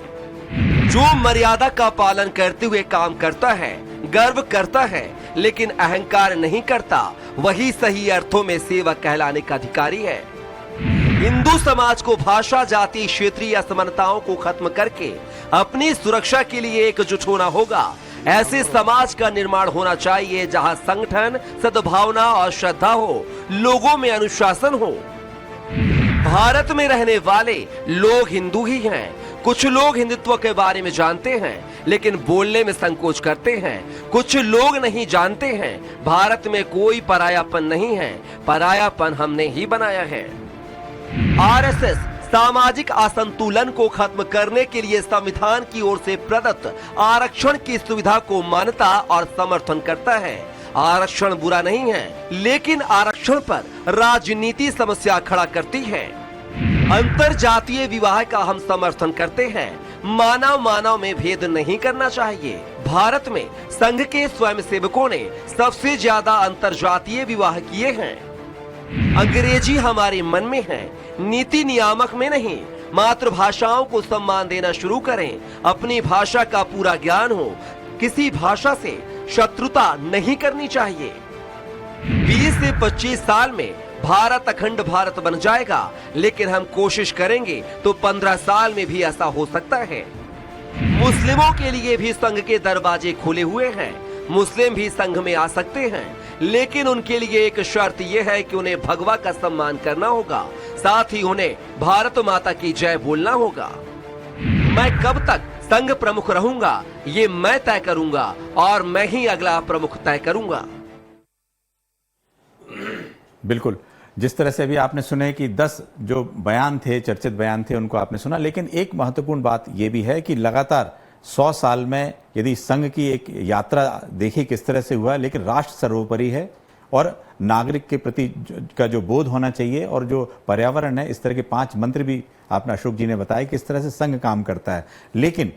जो मर्यादा का पालन करते हुए काम करता है, गर्व करता है, लेकिन अहंकार नहीं करता, वही सही अर्थों में सेवक कहलाने का अधिकारी है। हिंदू समाज को भाषा, जाति, क्षेत्रीय असमानताओं को खत्म करके अपनी सुरक्षा के लिए एकजुट होना होगा। ऐसे समाज का निर्माण होना चाहिए जहां संगठन, सद्भावना और श्रद्धा हो, लोगों में अनुशासन हो। भारत में रहने वाले लोग हिंदू ही हैं। कुछ लोग हिंदुत्व के बारे में जानते हैं, लेकिन बोलने में संकोच करते हैं। कुछ लोग नहीं जानते हैं, भारत में कोई परायापन नहीं है, परायापन हमने ही बनाया है। आरएसएस सामाजिक असंतुलन को खत्म करने के लिए संविधान की ओर से प्रदत्त आरक्षण की सुविधा को मानता और समर्थन करता है। आरक्षण बुरा नहीं है, लेकिन आरक्षण पर राजनीति समस्या खड़ा करती है। अंतर जातीय विवाह का हम समर्थन करते हैं। मानव मानव में भेद नहीं करना चाहिए। भारत में संघ के स्वयंसेवकों ने सबसे ज्यादा अंतर जातीय विवाह किए हैं। अंग्रेजी हमारे मन में है, नीति नियामक में नहीं। मातृभाषाओं को सम्मान देना शुरू करें। अपनी भाषा का पूरा ज्ञान हो। किसी भाषा से शत्रुता नहीं करनी चाहिए। 20 से 25 साल में भारत अखंड भारत बन जाएगा, लेकिन हम कोशिश करेंगे तो 15 साल में भी ऐसा हो सकता है। मुस्लिमों के लिए भी संघ के दरवाजे खुले हुए हैं। मुस्लिम भी संघ में आ सकते हैं, लेकिन उनके लिए एक शर्त यह है कि उन्हें भगवा का सम्मान करना होगा, साथ ही उन्हें भारत माता की जय बोलना होगा। मैं कब तक संघ प्रमुख रहूंगा, ये मैं तय करूंगा, और मैं ही अगला प्रमुख तय करूंगा। बिल्कुल, जिस तरह से अभी आपने सुने कि 10 जो बयान थे, चर्चित बयान थे, उनको आपने सुना, लेकिन एक महत्वपूर्ण बात यह भी है कि लगातार 100 साल में यदि संघ की एक यात्रा देखी किस तरह से हुआ, लेकिन राष्ट्र सर्वोपरि है और नागरिक के प्रति का जो बोध होना चाहिए और जो पर्यावरण है, इस तरह के 5 मंत्र भी आपने अशोक जी ने बताया कि इस तरह से संघ काम करता है। लेकिन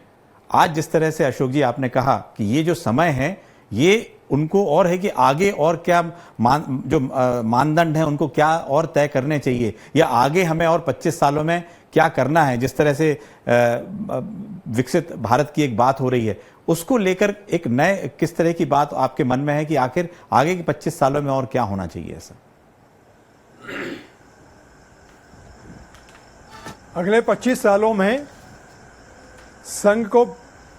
आज जिस तरह से अशोक जी आपने कहा कि ये जो समय है, ये उनको और है कि आगे और क्या मानदंड है, उनको क्या और तय करने चाहिए, या आगे हमें और 25 सालों में क्या करना है। जिस तरह से विकसित भारत की एक बात हो रही है, उसको लेकर एक नए किस तरह की बात आपके मन में है कि आखिर आगे के 25 सालों में और क्या होना चाहिए ऐसा? अगले 25 सालों में संघ को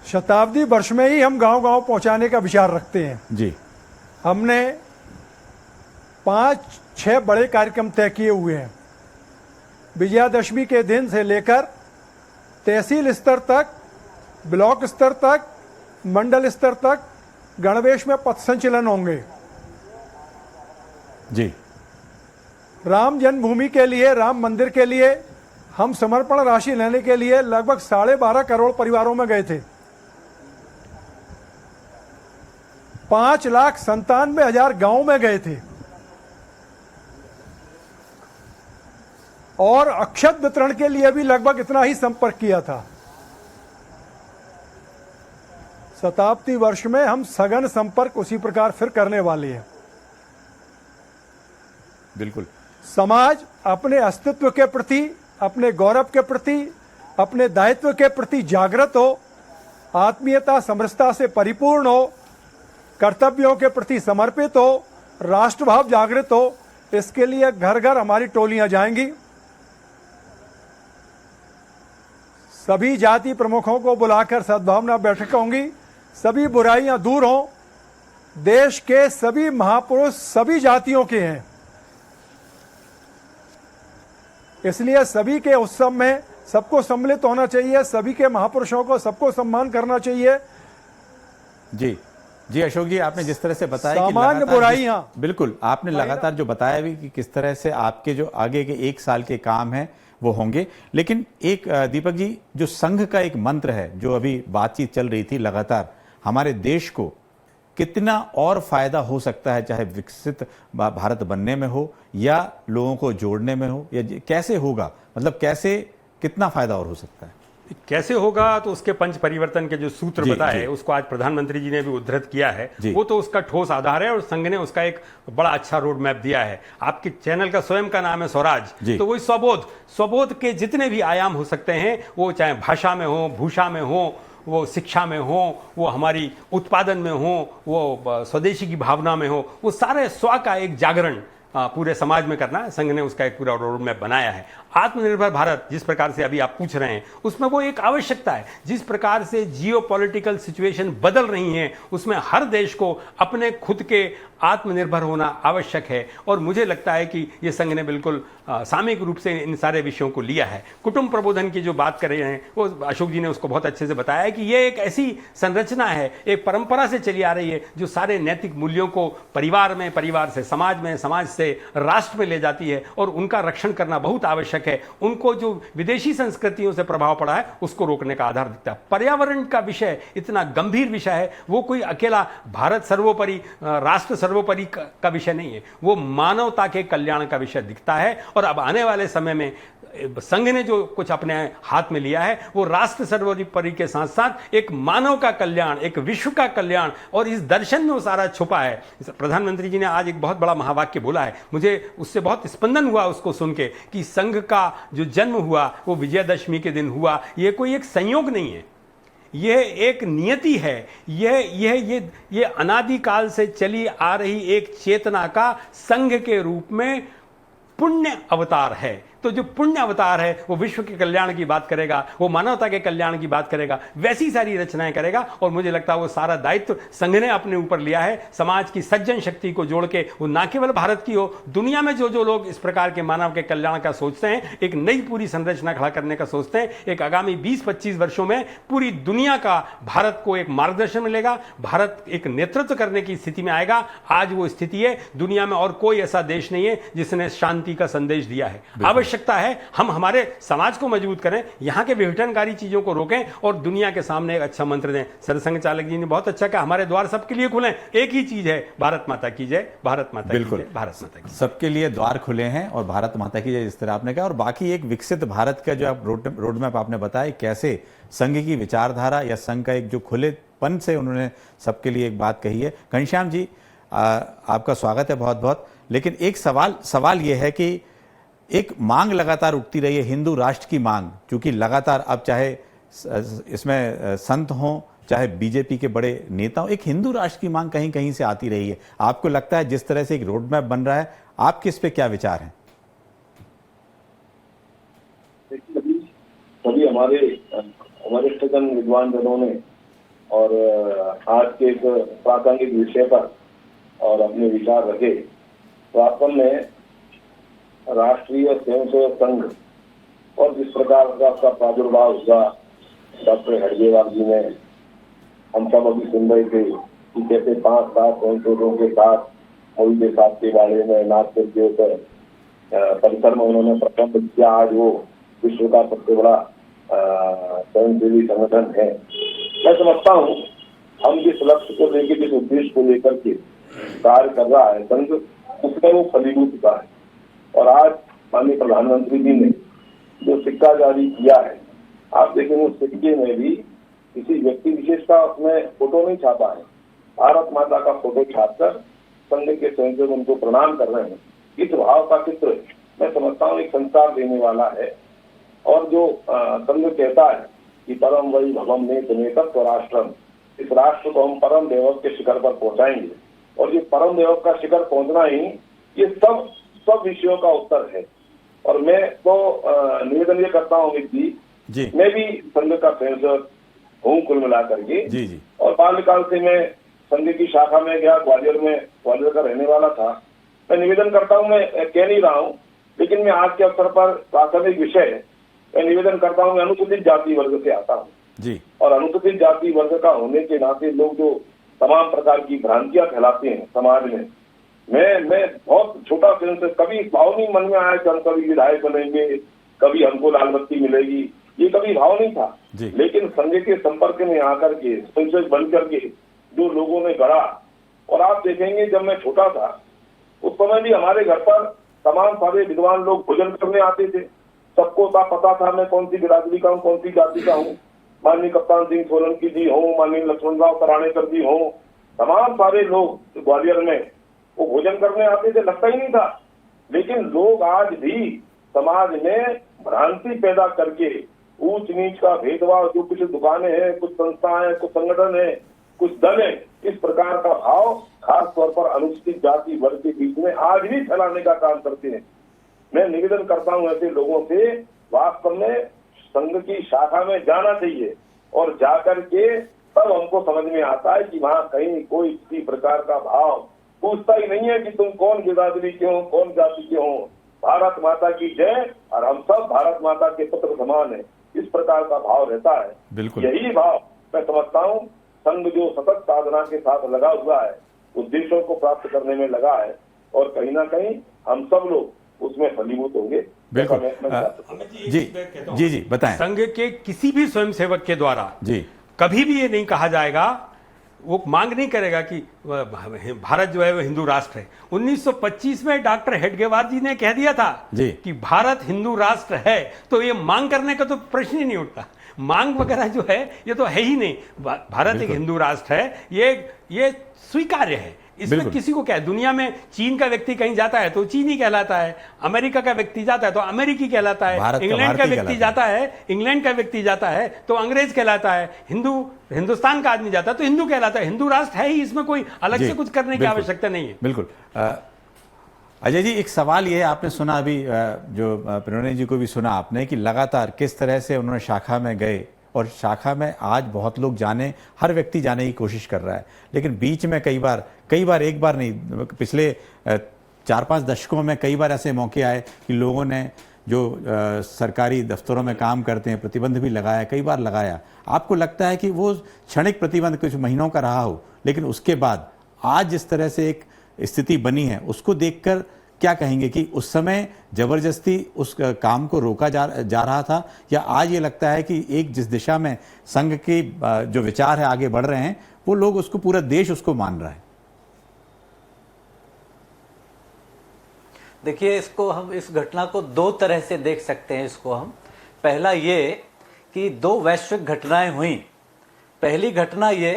शताब्दी वर्ष में ही हम गांव-गांव पहुंचाने का विचार रखते हैं जी। हमने 5-6 बड़े कार्यक्रम तय किए हुए हैं। विजयादशमी के दिन से लेकर तहसील स्तर तक, ब्लॉक स्तर तक, मंडल स्तर तक गणवेश में पथ संचलन होंगे। जी। राम जन्मभूमि के लिए, राम मंदिर के लिए हम समर्पण राशि लेने के लिए लगभग 12.5 करोड़ परिवारों में गए थे। 5,97,000 गांव में गए थे और अक्षत वितरण के लिए भी लगभग इतना ही संपर्क किया था। शताब्दी वर्ष में हम सघन संपर्क उसी प्रकार फिर करने वाले हैं। बिल्कुल। समाज अपने अस्तित्व के प्रति, अपने गौरव के प्रति, अपने दायित्व के प्रति जागृत हो, आत्मीयता समरसता से परिपूर्ण हो, कर्तव्यों के प्रति समर्पित हो, राष्ट्रभाव जागृत हो, इसके लिए घर घर हमारी टोलियां जाएंगी। सभी जाति प्रमुखों को बुलाकर सद्भावना बैठक होंगी। सभी बुराइयां दूर हों। देश के सभी महापुरुष सभी जातियों के हैं, इसलिए सभी के उत्सव में सबको सम्मिलित होना चाहिए, सभी के महापुरुषों को सबको सम्मान करना चाहिए। जी जी अशोक जी, आपने जिस तरह से बताया कि सामान्य लगातार बुराइयां, बिल्कुल आपने लगातार जो बताया भी कि किस तरह से आपके जो आगे के 1 साल के काम हैं वो होंगे, लेकिन एक दीपक जी, जो संघ का एक मंत्र है, जो अभी बातचीत चल रही थी लगातार, हमारे देश को कितना और फायदा हो सकता है, चाहे विकसित भारत बनने में हो या लोगों को जोड़ने में हो, या कैसे होगा, मतलब कैसे कितना फायदा और हो सकता है? कैसे होगा तो उसके पंच परिवर्तन के जो सूत्र बताए उसको आज प्रधानमंत्री जी ने भी उद्धृत किया है, वो तो उसका ठोस आधार है और संघ ने उसका एक बड़ा अच्छा रोड मैप दिया है। आपके चैनल का स्वयं का नाम है स्वराज, तो वही स्वबोध के जितने भी आयाम हो सकते हैं, वो चाहे भाषा में हो, भूषा में हो, वो शिक्षा में हो, वो हमारी उत्पादन में हो, वो स्वदेशी की भावना में हो, वो सारे स्व का एक जागरण पूरे समाज में करना, संघ ने उसका एक पूरा रोड मैप बनाया है। आत्मनिर्भर भारत जिस प्रकार से अभी आप पूछ रहे हैं, उसमें वो एक आवश्यकता है। जिस प्रकार से जियोपॉलिटिकल सिचुएशन बदल रही हैं, उसमें हर देश को अपने खुद के आत्मनिर्भर होना आवश्यक है, और मुझे लगता है कि ये संघ ने बिल्कुल सामूहिक रूप से इन सारे विषयों को लिया है। कुटुंब प्रबोधन की जो बात कर रहे हैं, वो अशोक जी ने उसको बहुत अच्छे से बताया है कि ये एक ऐसी संरचना है, एक परंपरा से चली आ रही है, जो सारे नैतिक मूल्यों को परिवार में, परिवार से समाज में, समाज से राष्ट्र में ले जाती है, और उनका रक्षण करना बहुत आवश्यक है। उनको जो विदेशी संस्कृतियों से प्रभाव पड़ा है, उसको रोकने का आधार दिखता है। पर्यावरण का विषय इतना गंभीर विषय है, वो कोई अकेला भारत सर्वोपरि, राष्ट्र सर्वोपरि का विषय नहीं है, वो मानवता के कल्याण का विषय दिखता है। और अब आने वाले समय में संघ ने जो कुछ अपने हाथ में लिया है, वो राष्ट्र सर्वोपरि के साथ साथ एक मानव का कल्याण, एक विश्व का कल्याण, और इस दर्शन में वो सारा छुपा है। प्रधानमंत्री जी ने आज एक बहुत बड़ा महावाक्य बोला है, मुझे उससे बहुत स्पंदन हुआ उसको सुन के, कि संघ का जो जन्म हुआ वो विजयदशमी के दिन हुआ। ये कोई एक संयोग नहीं है, यह एक नियति है, ये अनादिकाल से चली आ रही एक चेतना का संघ के रूप में पुण्य अवतार है। तो जो पुण्य अवतार है, वो विश्व के कल्याण की बात करेगा, वो मानवता के कल्याण की बात करेगा, वैसी सारी रचनाएं करेगा। और मुझे लगता है वो सारा दायित्व संघ ने अपने ऊपर लिया है, समाज की सज्जन शक्ति को जोड़ के। वो ना केवल भारत की हो, दुनिया में जो लोग इस प्रकार के मानव के कल्याण का सोचते हैं, एक नई पूरी संरचना खड़ा करने का सोचते हैं, एक आगामी 20-25 वर्षों में पूरी दुनिया का भारत को एक मार्गदर्शन मिलेगा, भारत एक नेतृत्व करने की स्थिति में आएगा। आज वो स्थिति है, दुनिया में और कोई ऐसा देश नहीं है जिसने शांति का संदेश दिया है। आवश्यकता है हम हमारे समाज को मजबूत करें, यहां के विघटनकारी चीजों को रोकें, और दुनिया के सामने एक अच्छा मंत्र दें। सरसंघ चालक जी ने बहुत अच्छा कहा, हमारे द्वार सबके लिए खुले, एक ही चीज है, भारत माता की जय, भारत माता की जय, भारत माता की। सबके लिए द्वार खुले हैं और भारत माता की जय, जिस तरह आपने कहा। और बाकी एक विकसित भारत का जो आप रोड मैप आपने बताया, कैसे संघ की विचारधारा या संघ का एक जो खुलेपन से उन्होंने सबके लिए एक बात कही है। घनश्याम जी, आपका स्वागत है बहुत बहुत। लेकिन एक सवाल यह है कि एक मांग लगातार उठती रही है, हिंदू राष्ट्र की मांग, क्योंकि लगातार अब चाहे इसमें संत हों, चाहे बीजेपी के बड़े नेता हों, एक हिंदू राष्ट्र की मांग कहीं कहीं से आती रही है। आपको लगता है जिस तरह से एक रोड मैप बन रहा है, आपके इस पे क्या विचार हैं? सभी हमारे सज्जन विद्वान जनों ने और आज के एक प्रासंगिक विषय पर और अपने विचार रखे। वास्तव में राष्ट्रीय स्वयंसेवक संघ और जिस प्रकार का प्रादुर्भाव हुआ, डॉक्टर हेडगेवार जी ने, हम सब अभी सुन रहे थे कि कैसे 5-7 स्वयंसेवकों के साथ मोदी के साथ के बारे में नागपुर के परिसर में उन्होंने प्रारंभ किया। आज वो विश्व का सबसे बड़ा स्वयंसेवी संगठन है। मैं समझता हूँ हम जिस लक्ष्य को लेकर, जिस उद्देश्य को लेकर के कार्य कर रहा है संघ, उसमें वो फलीभूत हुआ है। और आज माननीय प्रधानमंत्री जी ने जो सिक्का जारी किया है, आप देखेंगे उस सिक्के में भी किसी व्यक्ति विशेष का उसमें फोटो नहीं छापा है, भारत माता का फोटो छापकर संघ के स्वयंसेवक उनको प्रणाम कर रहे हैं। इस भाव का चित्र मैं समझता हूँ एक संस्कार देने वाला है। और जो संघ कहता है कि परम वही भवम नेतृत्व राष्ट्रम, इस राष्ट्र को हम परम देवक के शिखर पर पहुंचाएंगे। और ये परम देवक का शिखर पहुंचना ही ये सब विषयों का उत्तर है। और मैं तो निवेदन ये करता हूँ जी, मैं भी संघ का स्वयंसेवक हूँ कुल मिलाकर के जी। और बाल्यकाल से मैं संघ की शाखा में गया, ग्वालियर का रहने वाला था। मैं निवेदन करता हूँ, मैं कह नहीं रहा हूँ, लेकिन मैं आज के अवसर पर प्राथमिक विषय मैं निवेदन करता हूँ, मैं अनुसूचित जाति वर्ग से आता हूँ जी। और अनुसूचित जाति वर्ग का होने के नाते लोग जो तमाम प्रकार की भ्रांतियां फैलाते हैं समाज में, मैं बहुत छोटा फिल्म से कभी भाव नहीं मन में आया कि हम कभी विधायक बनेंगे, कभी हमको लाल बत्ती मिलेगी, ये कभी भाव नहीं था। लेकिन संघ के संपर्क में आकर के स्वयंसेवक बन करके जो लोगों ने गढ़ा, और आप देखेंगे जब मैं छोटा था उस समय भी हमारे घर पर तमाम सारे विद्वान लोग भोजन करने आते थे। सबको पता था मैं कौन सी बिरादरी का हूँ, कौन सी जाति का हूँ। माननीय कप्तान सिंह सोलंकी जी हों, माननीय लक्ष्मणराव तराणेकर जी हों, तमाम सारे लोग ग्वालियर में वो भोजन करने आते थे, लगता ही नहीं था। लेकिन लोग आज भी समाज में भ्रांति पैदा करके ऊंच नीच का भेदभाव, जो कुछ दुकानें हैं, कुछ संस्थाएं हैं, कुछ संगठन है, कुछ दल है, इस प्रकार का भाव खास तौर पर अनुसूचित जाति वर्ग के बीच में आज भी फैलाने का काम करते हैं। मैं निवेदन करता हूं ऐसे लोगों से वास्तव में संघ की शाखा में जाना चाहिए, और जाकर के तब हमको समझ में आता है कि वहाँ कहीं कोई किसी प्रकार का भाव पूछता ही नहीं है कि तुम कौन बिरादरी के हो, कौन जाति के हो। भारत माता की जय, और हम सब भारत माता के पुत्र समान है, इस प्रकार का भाव रहता है। बिल्कुल यही भाव मैं समझता हूँ संघ जो सतत साधना के साथ लगा हुआ है, उद्देश्यों को प्राप्त करने में लगा है, और कहीं ना कहीं हम सब लोग उसमें फलीभूत होंगे। बिल्कुल। जी जी जी बताएं। संघ के किसी भी स्वयंसेवक के द्वारा जी कभी भी ये नहीं कहा जाएगा, वो मांग नहीं करेगा कि भारत जो है वो हिंदू राष्ट्र है। 1925 में डॉक्टर हेडगेवार जी ने कह दिया था कि भारत हिंदू राष्ट्र है, तो ये मांग करने का तो प्रश्न ही नहीं उठता। मांग वगैरह जो है ये तो है ही नहीं। भारत एक हिंदू राष्ट्र है, ये स्वीकार्य है, इसमें किसी को क्या है। दुनिया में चीन का व्यक्ति कहीं जाता है तो चीनी कहलाता है, अमेरिका का व्यक्ति जाता है तो अमेरिकी कहलाता है, इंग्लैंड का व्यक्ति जाता है, इंग्लैंड का व्यक्ति जाता है तो अंग्रेज कहलाता है, हिंदुस्तान का आदमी जाता है तो हिंदू कहलाता है। हिंदू राष्ट्र है ही, इसमें कोई अलग से कुछ करने की आवश्यकता नहीं है। बिल्कुल। अजय जी, एक सवाल ये है, आपने सुना अभी जो प्रणय जी को भी सुना आपने कि लगातार किस तरह से उन्होंने शाखा में गए, और शाखा में आज बहुत लोग जाने, हर व्यक्ति जाने की कोशिश कर रहा है, लेकिन बीच में कई बार एक बार नहीं, पिछले 4-5 दशकों में कई बार ऐसे मौके आए कि लोगों ने जो सरकारी दफ्तरों में काम करते हैं प्रतिबंध भी लगाया, कई बार लगाया। आपको लगता है कि वो क्षणिक प्रतिबंध कुछ महीनों का रहा हो, लेकिन उसके बाद आज जिस तरह से एक स्थिति बनी है उसको देखकर क्या कहेंगे कि उस समय जबरदस्ती उस काम को रोका जा रहा था, या आज ये लगता है कि एक जिस दिशा में संघ के जो विचार है आगे बढ़ रहे हैं वो लोग उसको, पूरा देश उसको मान रहा है? देखिए, इसको हम, इस घटना को दो तरह से देख सकते हैं। इसको हम, पहला ये कि दो वैश्विक घटनाएं हुई। पहली घटना ये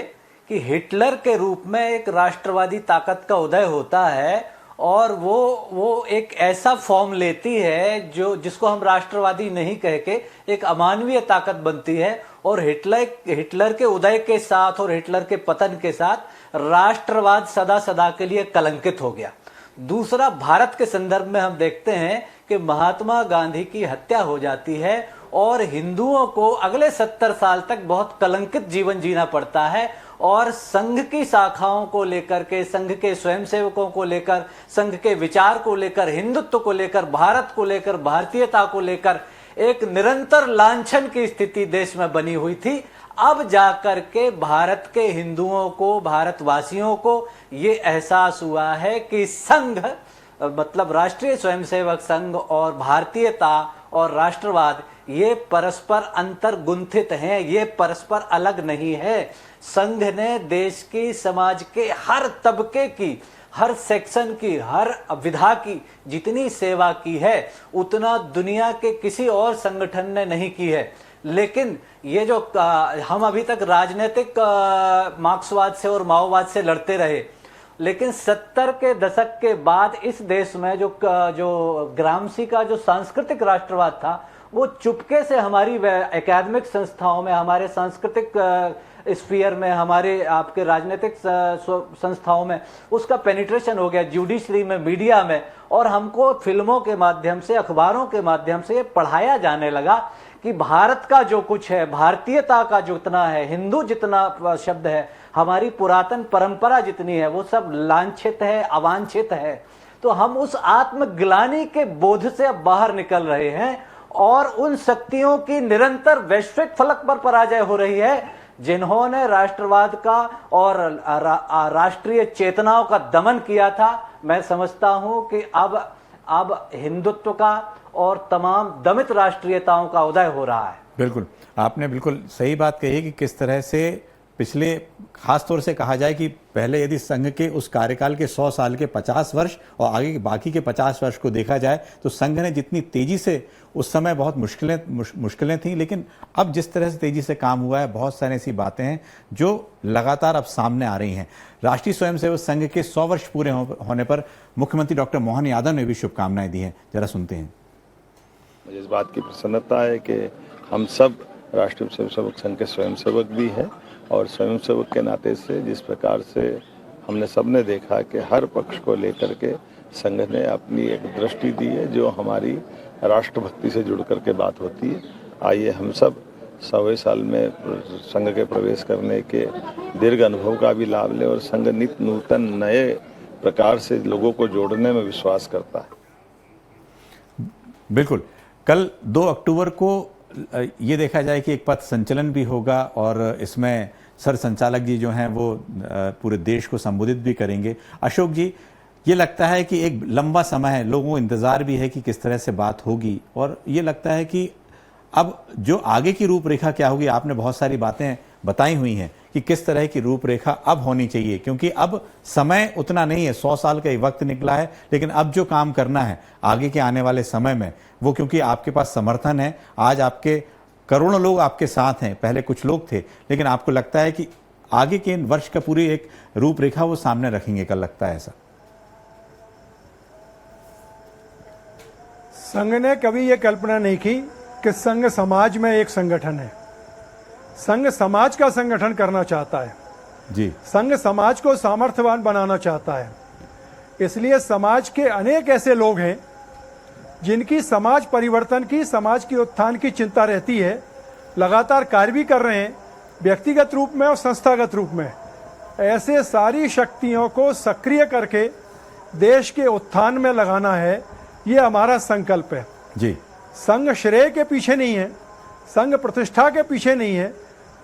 कि हिटलर के रूप में एक राष्ट्रवादी ताकत का उदय होता है, और वो एक ऐसा फॉर्म लेती है जिसको हम राष्ट्रवादी नहीं कह के एक अमानवीय ताकत बनती है। और हिटलर के उदय के साथ और हिटलर के पतन के साथ राष्ट्रवाद सदा सदा के लिए कलंकित हो गया। दूसरा, भारत के संदर्भ में हम देखते हैं कि महात्मा गांधी की हत्या हो जाती है और हिंदुओं को अगले 70 साल तक बहुत कलंकित जीवन जीना पड़ता है, और संघ की शाखाओं को लेकर के, संघ के स्वयंसेवकों को लेकर, संघ के विचार को लेकर, हिंदुत्व को लेकर, भारत को लेकर, भारतीयता को लेकर एक निरंतर लांछन की स्थिति देश में बनी हुई थी। अब जाकर के भारत के हिंदुओं को, भारतवासियों को ये एहसास हुआ है कि संघ, मतलब राष्ट्रीय स्वयंसेवक संघ और भारतीयता और राष्ट्रवाद, ये परस्पर अंतर्गुंथित हैं, ये परस्पर अलग नहीं है। संघ ने देश की, समाज के हर तबके की, हर सेक्शन की, हर विधा की जितनी सेवा की है उतना दुनिया के किसी और संगठन ने नहीं की है। लेकिन ये जो हम अभी तक राजनीतिक मार्क्सवाद से और माओवाद से लड़ते रहे, लेकिन 70 के दशक के बाद इस देश में जो ग्रामसी का जो सांस्कृतिक राष्ट्रवाद था वो चुपके से हमारी एकेडमिक संस्थाओं में, हमारे सांस्कृतिक स्फीयर में, हमारे आपके राजनीतिक संस्थाओं में उसका पेनिट्रेशन हो गया, जुडिशरी में, मीडिया में, और हमको फिल्मों के माध्यम से, अखबारों के माध्यम से ये पढ़ाया जाने लगा कि भारत का जो कुछ है, भारतीयता का जितना है, हिंदू जितना शब्द है, हमारी पुरातन परंपरा जितनी है, वो सब लांछित है, अवांछित है। तो हम उस आत्मग्लानि के बोध से अब बाहर निकल रहे हैं और उन शक्तियों की निरंतर वैश्विक फलक पर पराजय हो रही है जिन्होंने राष्ट्रवाद का और राष्ट्रीय चेतनाओं का दमन किया था। मैं समझता हूं कि अब हिंदुत्व का और तमाम दमित राष्ट्रीयताओं का उदय हो रहा है। बिल्कुल, आपने बिल्कुल सही बात कही है कि किस तरह से पिछले, खास तौर से कहा जाए कि पहले यदि संघ के उस कार्यकाल के 100 साल के 50 वर्ष और आगे के बाकी के 50 वर्ष को देखा जाए तो संघ ने जितनी तेजी से, उस समय बहुत मुश्किलें थीं, लेकिन अब जिस तरह से तेजी से काम हुआ है, बहुत सारी ऐसी बातें हैं जो लगातार अब सामने आ रही हैं। राष्ट्रीय स्वयंसेवक संघ के 100 वर्ष पूरे होने पर मुख्यमंत्री डॉक्टर मोहन यादव ने भी शुभकामनाएं दी हैं। जरा सुनते हैं। मुझे इस बात की प्रसन्नता है कि हम सब राष्ट्रीय स्वयंसेवक संघ के स्वयंसेवक भी हैं और स्वयंसेवक के नाते से जिस प्रकार से हमने सबने देखा कि हर पक्ष को लेकर के संघ ने अपनी एक दृष्टि दी है जो हमारी राष्ट्रभक्ति से जुड़ करके बात होती है। आइए हम सब 100वें साल में संघ के प्रवेश करने के दीर्घ अनुभव का भी लाभ लें और संघ नित्य नूतन नए प्रकार से लोगों को जोड़ने में विश्वास करता है। बिल्कुल, कल 2 अक्टूबर को ये देखा जाए कि एक पथ संचलन भी होगा और इसमें सर संचालक जी जो हैं वो पूरे देश को संबोधित भी करेंगे। अशोक जी, ये लगता है कि एक लंबा समय है, लोगों को इंतज़ार भी है कि किस तरह से बात होगी और ये लगता है कि अब जो आगे की रूपरेखा क्या होगी। आपने बहुत सारी बातें बताई हुई हैं कि किस तरह की रूपरेखा अब होनी चाहिए, क्योंकि अब समय उतना नहीं है, 100 साल का एक वक्त निकला है, लेकिन अब जो काम करना है आगे के आने वाले समय में वो, क्योंकि आपके पास समर्थन है, आज आपके करोड़ों लोग आपके साथ हैं, पहले कुछ लोग थे, लेकिन आपको लगता है कि आगे के वर्ष का पूरी एक रूपरेखा वो सामने रखेंगे, कल लगता है ऐसा? संघ ने कभी ये कल्पना नहीं की कि संघ समाज में एक संगठन है। संघ समाज का संगठन करना चाहता है जी। संघ समाज को सामर्थ्यवान बनाना चाहता है। इसलिए समाज के अनेक ऐसे लोग हैं जिनकी समाज परिवर्तन की, समाज की उत्थान की चिंता रहती है, लगातार कार्य भी कर रहे हैं, व्यक्तिगत रूप में और संस्थागत रूप में। ऐसे सारी शक्तियों को सक्रिय करके देश के उत्थान में लगाना है, ये हमारा संकल्प है जी। संघ श्रेय के पीछे नहीं है, संघ प्रतिष्ठा के पीछे नहीं है।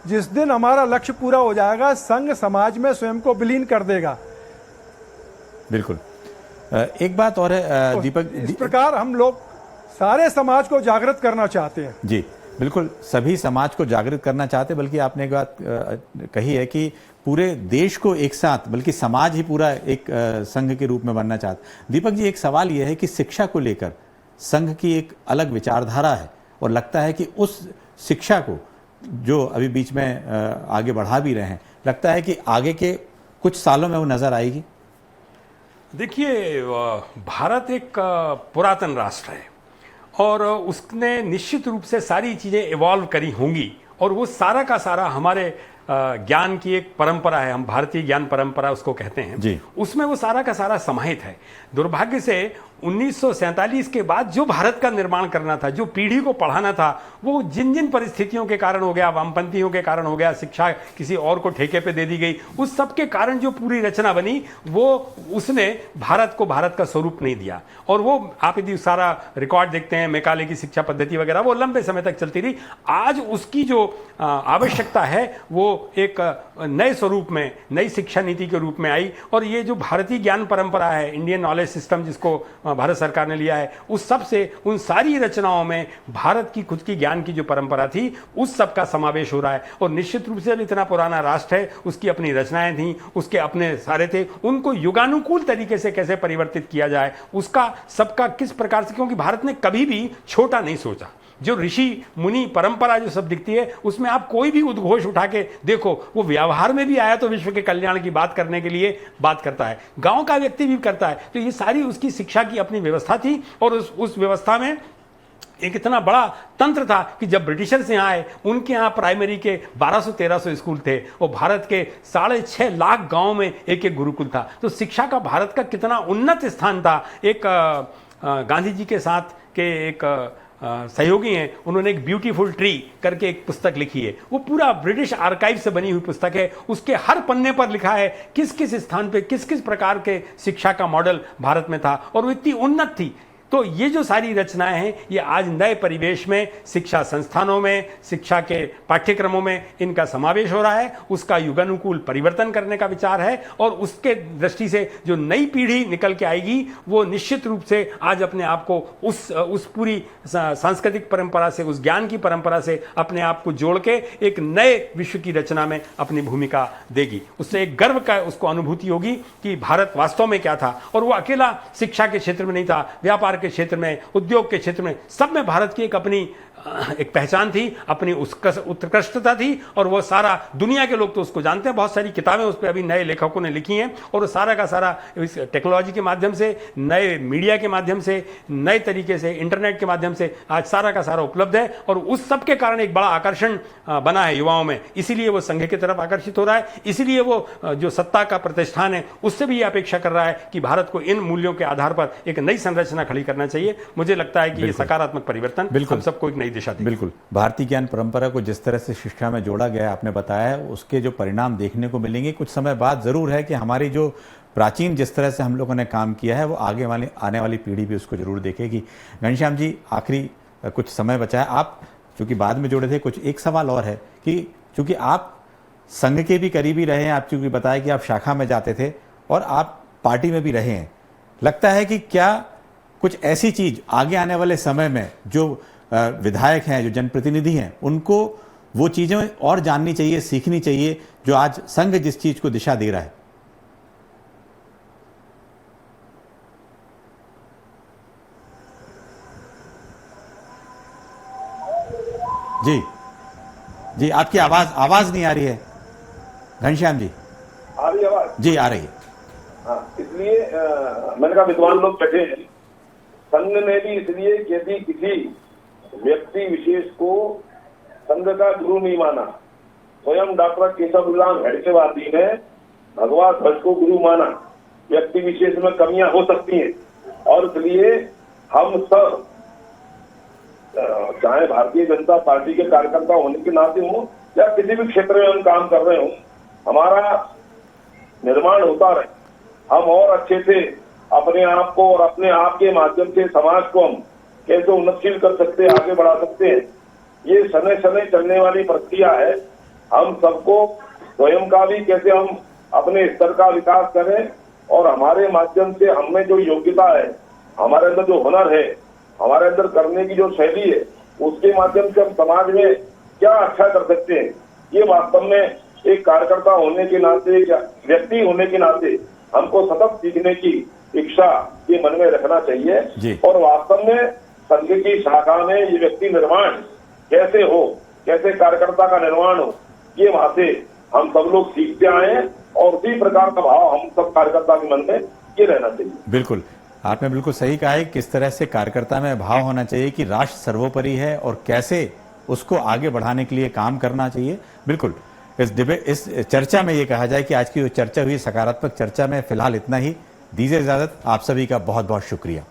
जिस दिन हमारा लक्ष्य पूरा हो जाएगा, संघ समाज में स्वयं को विलीन कर देगा। बिल्कुल, एक बात और है दीपक, इस प्रकार हम लोग सारे समाज को जागृत करना चाहते हैं। जी बिल्कुल, सभी समाज को जागृत करना चाहते, बल्कि आपने एक बात कही है कि पूरे देश को एक साथ, बल्कि समाज ही पूरा एक संघ के रूप में बनना चाहता। दीपक जी, एक सवाल यह है कि शिक्षा को लेकर संघ की एक अलग विचारधारा है और लगता है कि उस शिक्षा को जो अभी बीच में आगे बढ़ा भी रहे हैं, लगता है कि आगे के कुछ सालों में वो नजर आएगी। देखिए, भारत एक पुरातन राष्ट्र है और उसने निश्चित रूप से सारी चीज़ें इवॉल्व करी होंगी और वो सारा का सारा हमारे ज्ञान की एक परंपरा है, हम भारतीय ज्ञान परंपरा उसको कहते हैं जी। उसमें वो सारा का सारा समाहित है। दुर्भाग्य से 1947 के बाद जो भारत का निर्माण करना था, जो पीढ़ी को पढ़ाना था, वो जिन जिन परिस्थितियों के कारण हो गया, वामपंथियों के कारण हो गया, शिक्षा किसी और को ठेके पे दे दी गई, उस सब के कारण जो पूरी रचना बनी, वो उसने भारत को भारत का स्वरूप नहीं दिया। और वो आप यदि सारा रिकॉर्ड देखते हैं, मैकाले की शिक्षा पद्धति वगैरह, वो लंबे समय तक चलती रही। आज उसकी जो आवश्यकता है वो एक नए स्वरूप में, नई शिक्षा नीति के रूप में आई। और ये जो भारतीय ज्ञान परंपरा है, इंडियन नॉलेज सिस्टम जिसको भारत सरकार ने लिया है, उस सब से, उन सारी रचनाओं में भारत की खुद की ज्ञान की जो परंपरा थी, उस सब का समावेश हो रहा है। और निश्चित रूप से जब इतना पुराना राष्ट्र है, उसकी अपनी रचनाएं थी, उसके अपने सारे थे, उनको युगानुकूल तरीके से कैसे परिवर्तित किया जाए, उसका सबका किस प्रकार से, क्योंकि भारत ने कभी भी छोटा नहीं सोचा। जो ऋषि मुनि परंपरा जो सब दिखती है, उसमें आप कोई भी उद्घोष उठा के देखो, वो व्यवहार में भी आया तो विश्व के कल्याण की बात करने के लिए बात करता है, गांव का व्यक्ति भी करता है। तो ये सारी उसकी शिक्षा की अपनी व्यवस्था थी और उस व्यवस्था में एक इतना बड़ा तंत्र था कि जब ब्रिटिशर्स यहाँ आए, उनके यहाँ प्राइमरी के 1200-1300 स्कूल थे और भारत के 6.5 लाख गाँव में एक एक गुरुकुल था। तो शिक्षा का भारत का कितना उन्नत स्थान था। एक गांधी जी के साथ के एक सहयोगी हैं, उन्होंने एक ब्यूटीफुल ट्री करके एक पुस्तक लिखी है। वो पूरा ब्रिटिश आर्काइव से बनी हुई पुस्तक है। उसके हर पन्ने पर लिखा है किस किस स्थान पे किस किस प्रकार के शिक्षा का मॉडल भारत में था और वो इतनी उन्नत थी। तो ये जो सारी रचनाएं हैं, ये आज नए परिवेश में शिक्षा संस्थानों में, शिक्षा के पाठ्यक्रमों में इनका समावेश हो रहा है। उसका युगानुकूल परिवर्तन करने का विचार है और उसके दृष्टि से जो नई पीढ़ी निकल के आएगी वो निश्चित रूप से आज अपने आप को उस पूरी सांस्कृतिक परंपरा से, उस ज्ञान की परंपरा से अपने आप को जोड़ के एक नए विश्व की रचना में अपनी भूमिका देगी। उससे एक गर्व का उसको अनुभूति होगी कि भारत वास्तव में क्या था। और वो अकेला शिक्षा के क्षेत्र में नहीं था, व्यापार के क्षेत्र में, उद्योग के क्षेत्र में, सब में भारत की एक अपनी एक पहचान थी, अपनी उत्कृष्टता थी और वो सारा दुनिया के लोग तो उसको जानते हैं। बहुत सारी किताबें उस पर अभी नए लेखकों ने लिखी हैं और वो सारा का सारा इस टेक्नोलॉजी के माध्यम से, नए मीडिया के माध्यम से, नए तरीके से, इंटरनेट के माध्यम से आज सारा का सारा उपलब्ध है और उस सब के कारण एक बड़ा आकर्षण बना है युवाओं में। इसीलिए वो संघ की तरफ आकर्षित हो रहा है, इसीलिए वो जो सत्ता का प्रतिष्ठान है उससे भी ये अपेक्षा कर रहा है कि भारत को इन मूल्यों के आधार पर एक नई संरचना खड़ी करना चाहिए। मुझे लगता है कि ये सकारात्मक परिवर्तन हम सबको एक नई दिशा देगा। बिल्कुल, भारतीय ज्ञान परंपरा को जिस तरह से शिक्षा में जोड़ा गया आपने बताया, उसके जो परिणाम देखने को मिलेंगे कुछ समय बाद जरूर है कि हमारी जो प्राचीन जिस तरह से हम लोगों ने काम किया है वो आगे वाली आने वाली पीढ़ी भी उसको जरूर देखेगी। घनश्याम जी, आखिरी कुछ समय बचा है, आप चूंकि बाद में जुड़े थे, कुछ एक सवाल और है कि चूंकि आप संघ के भी करीबी रहे हैं, आप चूंकि बताया कि आप शाखा में जाते थे और आप पार्टी में भी रहे हैं, लगता है कि क्या कुछ ऐसी चीज आगे आने वाले समय में जो विधायक हैं, जो जनप्रतिनिधि हैं, उनको वो चीजें और जाननी चाहिए, सीखनी चाहिए जो आज संघ जिस चीज को दिशा दे रहा है? जी जी, आपकी आवाज नहीं आ रही है घनश्याम जी। आ रही आवाज? जी आ रही है। हाँ, इसलिए मैंने कहा विद्वान लोग बैठे हैं, संघ ने भी इसलिए यदि किसी व्यक्ति विशेष को संघ का गुरु नहीं माना, स्वयं डॉक्टर केशव बलिराम हेडगेवार ने भगवान ध्वज को गुरु माना। व्यक्ति विशेष में कमियां हो सकती हैं और इसलिए हम सब, चाहे भारतीय जनता पार्टी के कार्यकर्ता होने के नाते हो या किसी भी क्षेत्र में हम काम कर रहे हो, हमारा निर्माण होता रहे, हम और अच्छे से अपने आप को और अपने आप के माध्यम से समाज को हम कैसे उन्नतशील कर सकते हैं, आगे बढ़ा सकते हैं। ये समय समय चलने वाली प्रक्रिया है। हम सबको स्वयं का भी कैसे हम अपने स्तर का विकास करें और हमारे माध्यम से हमें जो योग्यता है, हमारे अंदर जो हुनर है, हमारे अंदर करने की जो शैली है, उसके माध्यम से हम समाज में क्या अच्छा कर सकते हैं, ये वास्तव में एक कार्यकर्ता होने के नाते, व्यक्ति होने के नाते हमको सतत सीखने की इच्छा ये मन में रखना चाहिए। और वास्तव में संघ की शाखा में ये व्यक्ति निर्माण कैसे हो, कैसे कार्यकर्ता का निर्माण हो, ये वहां से हम सब लोग सीखते आए हैं और उसी प्रकार का भाव हम सब कार्यकर्ता के मन में ये रहना चाहिए। बिल्कुल, आपने बिल्कुल सही कहा है, किस तरह से कार्यकर्ता में भाव होना चाहिए कि राष्ट्र सर्वोपरि है और कैसे उसको आगे बढ़ाने के लिए काम करना चाहिए। बिल्कुल, इस चर्चा में ये कहा जाए कि आज की जो चर्चा हुई, सकारात्मक चर्चा में फिलहाल इतना ही। दीजिए इजाजत, आप सभी का बहुत बहुत शुक्रिया।